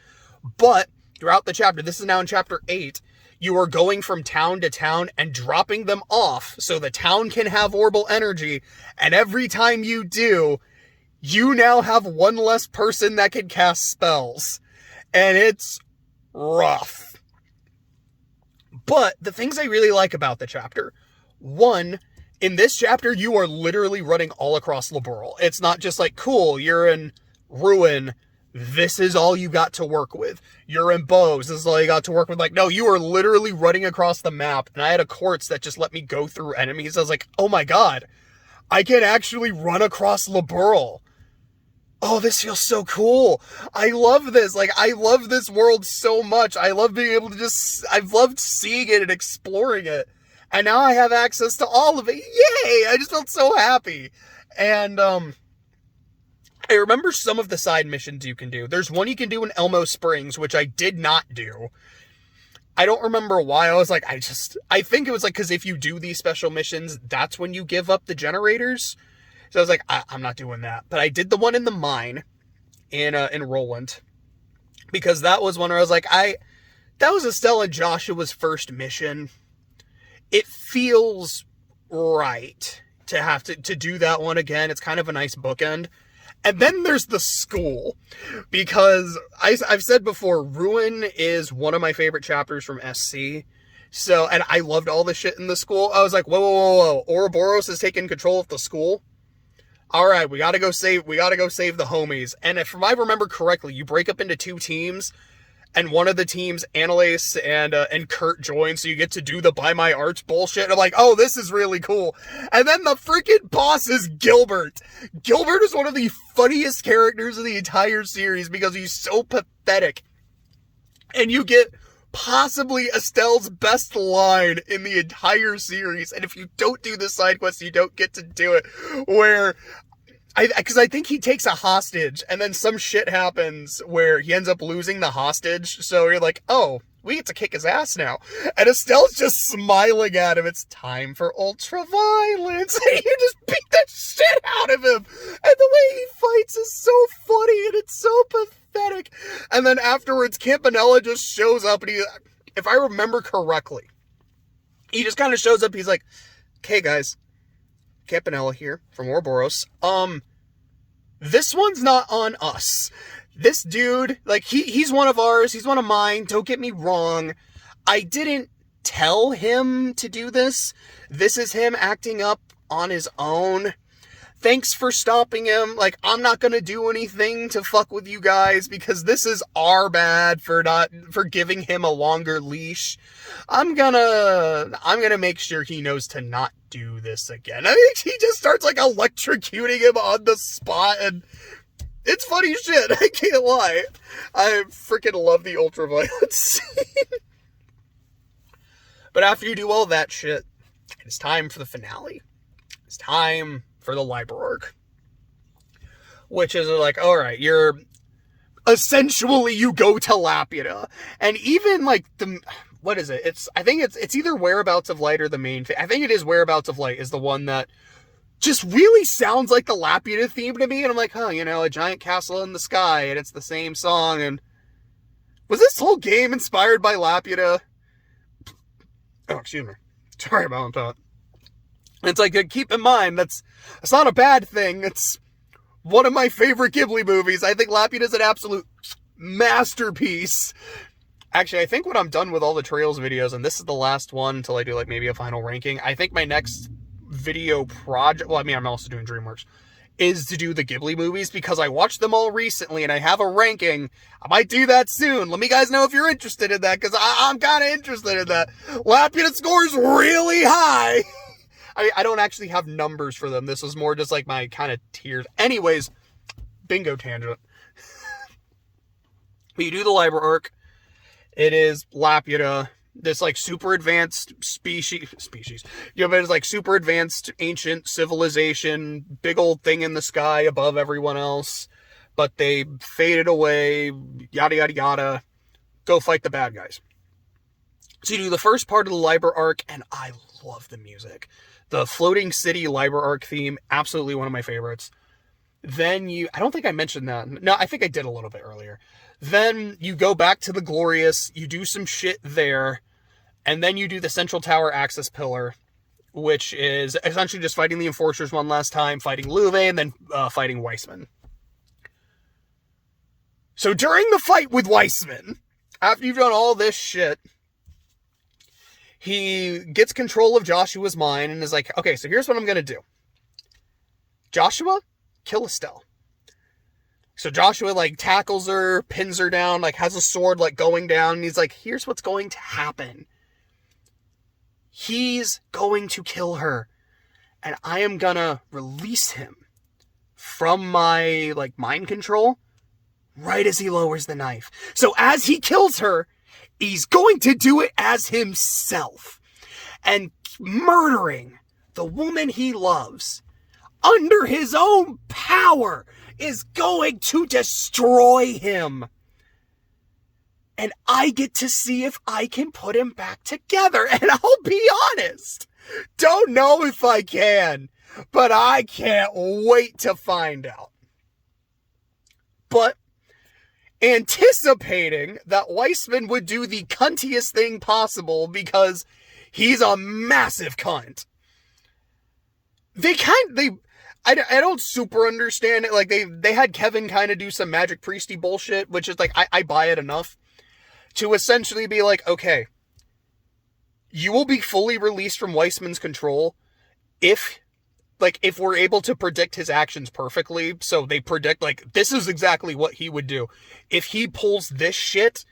But throughout the chapter, this is now in chapter 8, you are going from town to town and dropping them off so the town can have orbital energy. And every time you do, you now have one less person that can cast spells. And it's rough. But the things I really like about the chapter, one, in this chapter, you are literally running all across Liberl. It's not just like, cool, you're in Ruin, this is all you got to work with. You're in Bose, this is all you got to work with. Like, no, you are literally running across the map, and I had a quartz that just let me go through enemies. I was like, oh my god, I can actually run across Liberl. Oh, this feels so cool. I love this. Like, I love this world so much. I love being able to I've loved seeing it and exploring it. And now I have access to all of it. Yay! I just felt so happy. And, I remember some of the side missions you can do. There's one you can do in Elmo Springs, which I did not do. I don't remember why. I was like, I think it was like, because if you do these special missions, that's when you give up the generators. So I was like, I'm not doing that. But I did the one in the mine in Roland. Because that was one where I was like, that was Estelle and Joshua's first mission. It feels right to have to do that one again. It's kind of a nice bookend. And then there's the school, because I've said before, Ruin is one of my favorite chapters from SC. So, and I loved all the shit in the school. I was like, whoa, whoa, whoa, whoa. Ouroboros has taken control of the school. All right, we gotta go save the homies. And if I remember correctly, you break up into 2 teams, and one of the teams, Annalise and Kurt join, so you get to do the By My Arch bullshit. And I'm like, oh, this is really cool. And then the freaking boss is Gilbert. Gilbert is one of the funniest characters of the entire series because he's so pathetic. And you get possibly Estelle's best line in the entire series. And if you don't do this side quest, you don't get to do it. Where, because I think he takes a hostage, and then some shit happens where he ends up losing the hostage. So you're like, oh, we get to kick his ass now. And Estelle's just smiling at him. It's time for ultra-violence. And you just beat the shit out of him. And the way he fights is so funny, and it's so pathetic. And then afterwards, Campanella just shows up, and he, if I remember correctly, he just kind of shows up. He's like, okay, guys, Campanella here from Ouroboros. This one's not on us. This dude, like, he's one of ours. He's one of mine. Don't get me wrong. I didn't tell him to do this. This is him acting up on his own. Thanks for stopping him. Like, I'm not gonna do anything to fuck with you guys because this is our bad for giving him a longer leash. I'm gonna make sure he knows to not do this again. I think he just starts like electrocuting him on the spot, and it's funny shit. I can't lie. I freaking love the ultraviolet scene. But after you do all that shit, it's time for the finale. It's time for the Liber arc, which is like, all right, you're essentially, you go to Laputa, and even like what is it? I think it's either Whereabouts of Light or the main thing. I think it is Whereabouts of Light is the one that just really sounds like the Laputa theme to me, and I'm like, huh, you know, a giant castle in the sky, and it's the same song. And was this whole game inspired by Laputa? Oh, excuse me. Sorry about that. It's like, keep in mind, that's not a bad thing. It's one of my favorite Ghibli movies. I think Laputa is an absolute masterpiece. Actually, I think when I'm done with all the Trails videos, and this is the last one until I do like maybe a final ranking, I think my next video project, well, I mean, I'm also doing DreamWorks, is to do the Ghibli movies because I watched them all recently and I have a ranking. I might do that soon. Let me guys know if you're interested in that, because I'm kind of interested in that. Laputa scores really high. I don't actually have numbers for them. This was more just like my kind of tiers. Anyways, bingo tangent. But you do the Liber arc. It is Laputa, this like super advanced species. You know, it's like super advanced ancient civilization, big old thing in the sky above everyone else. But they faded away, yada, yada, yada. Go fight the bad guys. So you do the first part of the Liber arc, and I love the music. The Floating City Liber arc theme, absolutely one of my favorites. Then I don't think I mentioned that. No, I think I did a little bit earlier. Then you go back to the Glorious, you do some shit there, and then you do the Central Tower Access Pillar, which is essentially just fighting the Enforcers one last time, fighting Louvain, and then fighting Weissman. So during the fight with Weissman, after you've done all this shit, he gets control of Joshua's mind and is like, okay, so here's what I'm going to do. Joshua, kill Estelle. So Joshua, like, tackles her, pins her down, like, has a sword, like, going down, and he's like, here's what's going to happen. He's going to kill her, and I am gonna release him from my, like, mind control right as he lowers the knife. So as he kills her, he's going to do it as himself, and murdering the woman he loves under his own power is going to destroy him. And I get to see if I can put him back together. And I'll be honest, don't know if I can, but I can't wait to find out. But anticipating that Weissman would do the cuntiest thing possible because he's a massive cunt. I don't super understand it. Like, they had Kevin kind of do some magic priesty bullshit, which is like, I buy it enough to essentially be like, okay, You will be fully released from Weissman's control if we're able to predict his actions perfectly. So they predict, like, this is exactly what he would do. If he pulls this shit,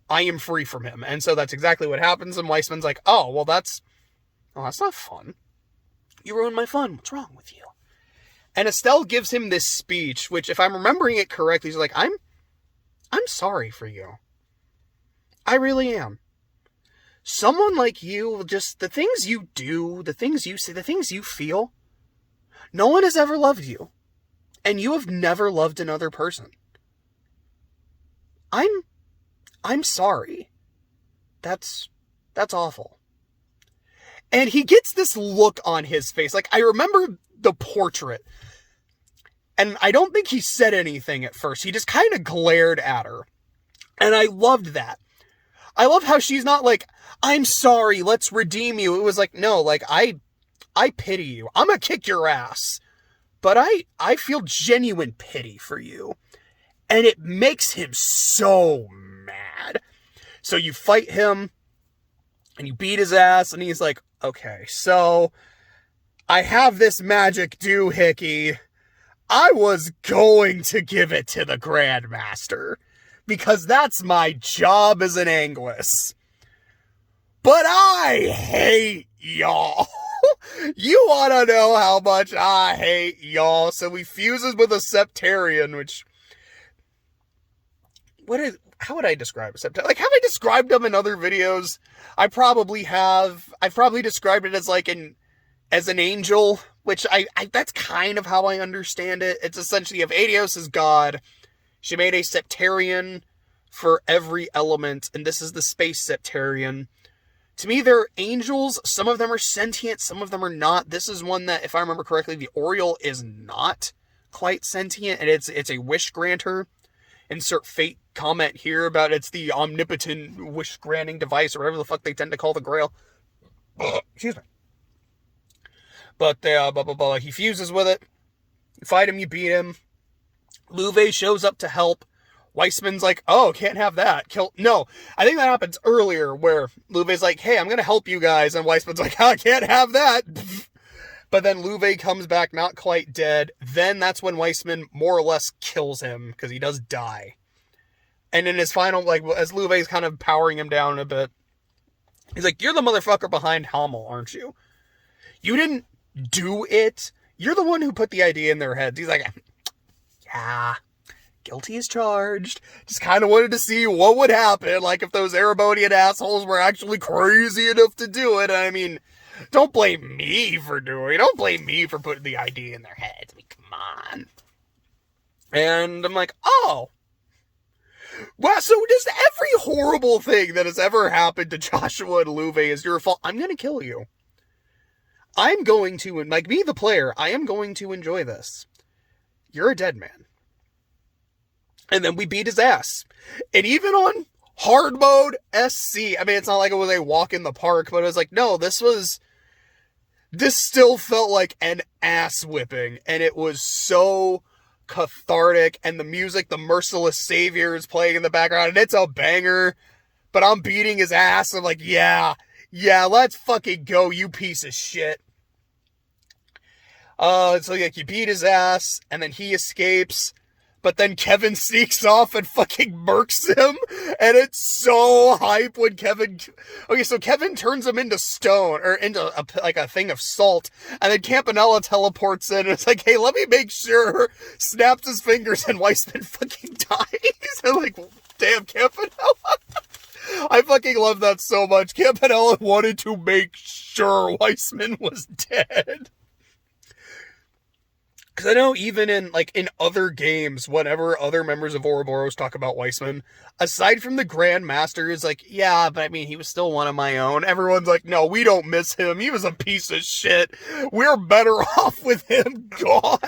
I am free from him. And so that's exactly what happens. And Weissman's like, oh, well, that's not fun. You ruined my fun. What's wrong with you? And Estelle gives him this speech, which, if I'm remembering it correctly, he's like, I'm sorry for you. I really am. Someone like you, just the things you do, the things you say, the things you feel, no one has ever loved you. And you have never loved another person. I'm sorry. That's awful. And he gets this look on his face. Like, I remember the portrait. And I don't think he said anything at first. He just kind of glared at her. And I loved that. I love how she's not like, I'm sorry, let's redeem you. It was like, no, like, I pity you. I'm gonna kick your ass. But I feel genuine pity for you. And it makes him so mad. So you fight him, and you beat his ass, and he's like, okay, so I have this magic doohickey. I was going to give it to the Grandmaster, because that's my job as an Anguis. But I hate y'all. You want to know how much I hate y'all. So he fuses with a Septarian, which... how would I describe a Septarian? Like, have I described them in other videos? I probably have. I've probably described it as like as an angel, which I that's kind of how I understand it. It's essentially, if Adios is God, she made a Septarian for every element, and this is the space Septarian. To me, they're angels. Some of them are sentient, some of them are not. This is one that, if I remember correctly, the Oriole is not quite sentient, and it's a wish granter. Insert fate comment here about it's the omnipotent wish granting device, or whatever the fuck they tend to call the Grail. Excuse me. But he fuses with it. You fight him, you beat him. Louvet shows up to help. Weissman's like, oh, can't have that. No, I think that happens earlier, where Louvet's like, hey, I'm gonna help you guys, and Weissman's like, I can't have that. But then Louvet comes back not quite dead. Then that's when Weissman more or less kills him, because he does die. And in his final, like, as Louvet's kind of powering him down a bit, he's like, you're the motherfucker behind Hamel, aren't you? You didn't do it. You're the one who put the idea in their heads. He's like, yeah, guilty as charged. Just kind of wanted to see what would happen, like, if those Erebonian assholes were actually crazy enough to do it. I mean, don't blame me for doing it. Don't blame me for putting the idea in their heads. I mean, come on. And I'm like, oh. Well, so just every horrible thing that has ever happened to Joshua and Louvet is your fault. I'm going to kill you. I'm going to, like me, the player, I am going to enjoy this. You're a dead man. And then we beat his ass. And even on hard mode SC, I mean, it's not like it was a walk in the park, but it was like, no, this still felt like an ass whipping. And it was so cathartic. And the music, the Merciless Savior, is playing in the background, and it's a banger. But I'm beating his ass. I'm like, yeah, let's fucking go, you piece of shit. So like, you beat his ass, and then he escapes. But then Kevin sneaks off and fucking murks him. And it's so hype when Kevin... Okay, so Kevin turns him into stone, or into a thing of salt. And then Campanella teleports in and it's like, hey, let me make sure. Snaps his fingers and Weissman fucking dies. I'm like, damn, Campanella. I fucking love that so much. Campanella wanted to make sure Weissman was dead. Because I know even in other games, whenever other members of Ouroboros talk about Weissman, aside from the Grandmaster, is like, yeah, but I mean, he was still one of my own. Everyone's like, no, we don't miss him. He was a piece of shit. We're better off with him gone.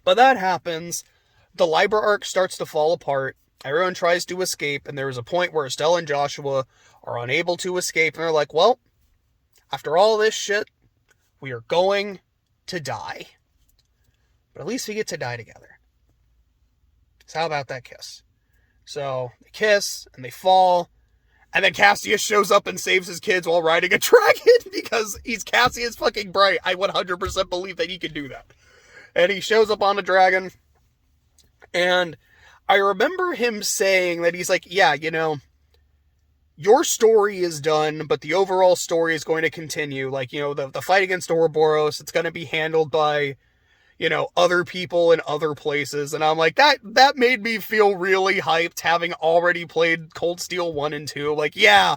But that happens. The Libra arc starts to fall apart. Everyone tries to escape, and there is a point where Estelle and Joshua are unable to escape, and they're like, well, after all this shit, we are going to die. But at least we get to die together. So how about that kiss? So they kiss, and they fall, And then Cassius shows up and saves his kids while riding a dragon because he's Cassius fucking Bright. I 100% believe that he can do that. And he shows up on a dragon. And I remember him saying that he's like, yeah, you know, your story is done, but the overall story is going to continue. Like, you know, the fight against Ouroboros, it's going to be handled by, you know, other people in other places. And I'm like, that made me feel really hyped, having already played Cold Steel 1 and 2. Like, yeah,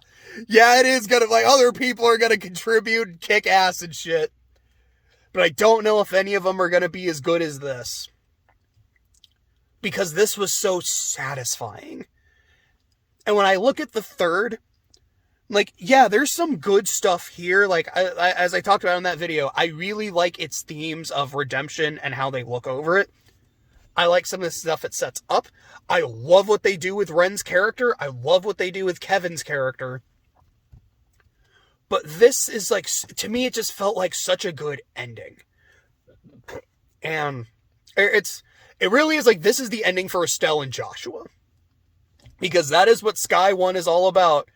it is gonna, like, other people are gonna contribute and kick ass and shit. But I don't know if any of them are gonna be as good as this. Because this was so satisfying. And when I look at the third, like, yeah, there's some good stuff here. Like, as I talked about in that video, I really like its themes of redemption and how they look over it. I like some of the stuff it sets up. I love what they do with Ren's character. I love what they do with Kevin's character. But this is like, to me, it just felt like such a good ending. And it really is like, this is the ending for Estelle and Joshua. Because that is what Sky 1 is all about.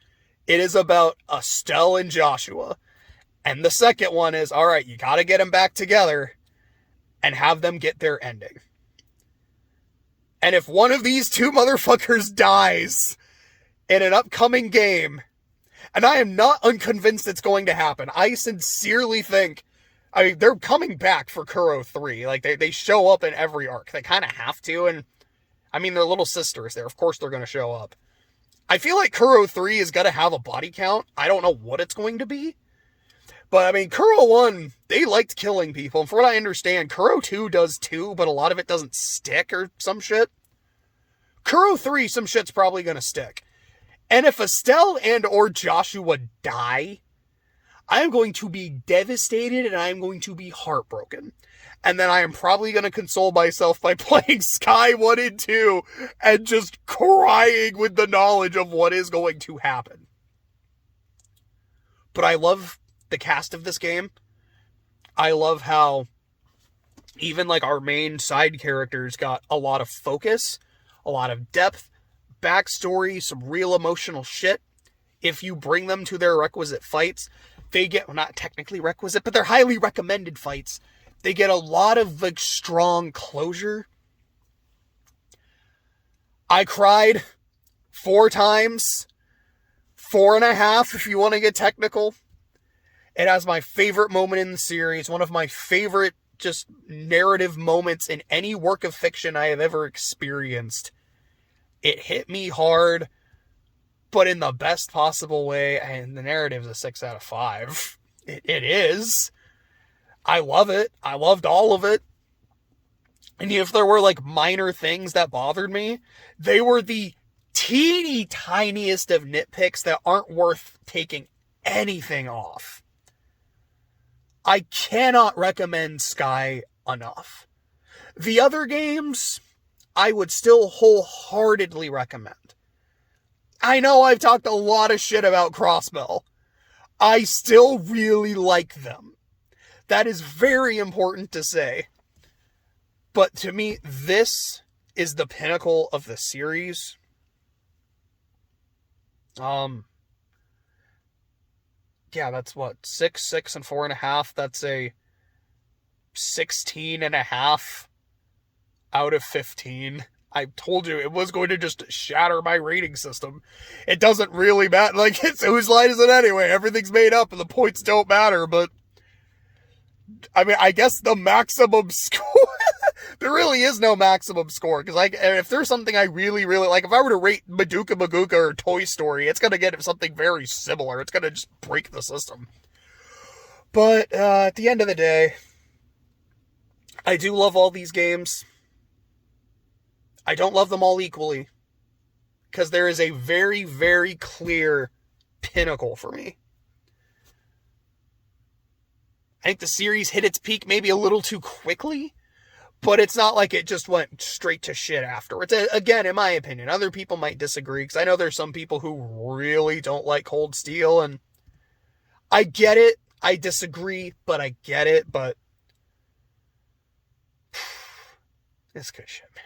It is about Estelle and Joshua. And the second one is, all right, you got to get them back together and have them get their ending. And if one of these two motherfuckers dies in an upcoming game, and I am not unconvinced it's going to happen, I sincerely think, I mean, they're coming back for Kuro 3. Like, they show up in every arc. They kind of have to, and I mean, they're little sisters there. Of course they're going to show up. I feel like Kuro 3 is going to have a body count. I don't know what it's going to be. But, I mean, Kuro 1, they liked killing people. And for what I understand, Kuro 2 does too, but a lot of it doesn't stick or some shit. Kuro 3, some shit's probably going to stick. And if Estelle and or Joshua die, I am going to be devastated and I am going to be heartbroken. And then I am probably going to console myself by playing Sky 1 and 2 and just crying with the knowledge of what is going to happen. But I love the cast of this game. I love how even like our main side characters got a lot of focus, a lot of depth, backstory, some real emotional shit. If you bring them to their requisite fights, they get, well, not technically requisite, but they're highly recommended fights. They get a lot of, like, strong closure. I cried 4 times. 4.5 if you want to get technical. It has my favorite moment in the series. One of my favorite, just, narrative moments in any work of fiction I have ever experienced. It hit me hard, but in the best possible way. And the narrative's a 6 out of 5. It is. I love it. I loved all of it. And if there were like minor things that bothered me, they were the teeny tiniest of nitpicks that aren't worth taking anything off. I cannot recommend Sky enough. The other games, I would still wholeheartedly recommend. I know I've talked a lot of shit about Crossbell. I still really like them. That is very important to say. But to me, this is the pinnacle of the series. Yeah, that's what, 6, and 4.5. That's a 16.5 out of 15. I told you it was going to just shatter my rating system. It doesn't really matter. Like, it's whose line is it anyway? Everything's made up and the points don't matter, but I mean, I guess the maximum score, there really is no maximum score, because like, if there's something I really, really like, if I were to rate Madoka Magica or Toy Story, it's going to get something very similar. It's going to just break the system. But at the end of the day, I do love all these games. I don't love them all equally, because there is a very, very clear pinnacle for me. I think the series hit its peak maybe a little too quickly, but it's not like it just went straight to shit afterwards. Again, in my opinion, other people might disagree, because I know there's some people who really don't like Cold Steel, and I get it. I disagree, but I get it, but it's good shit, man.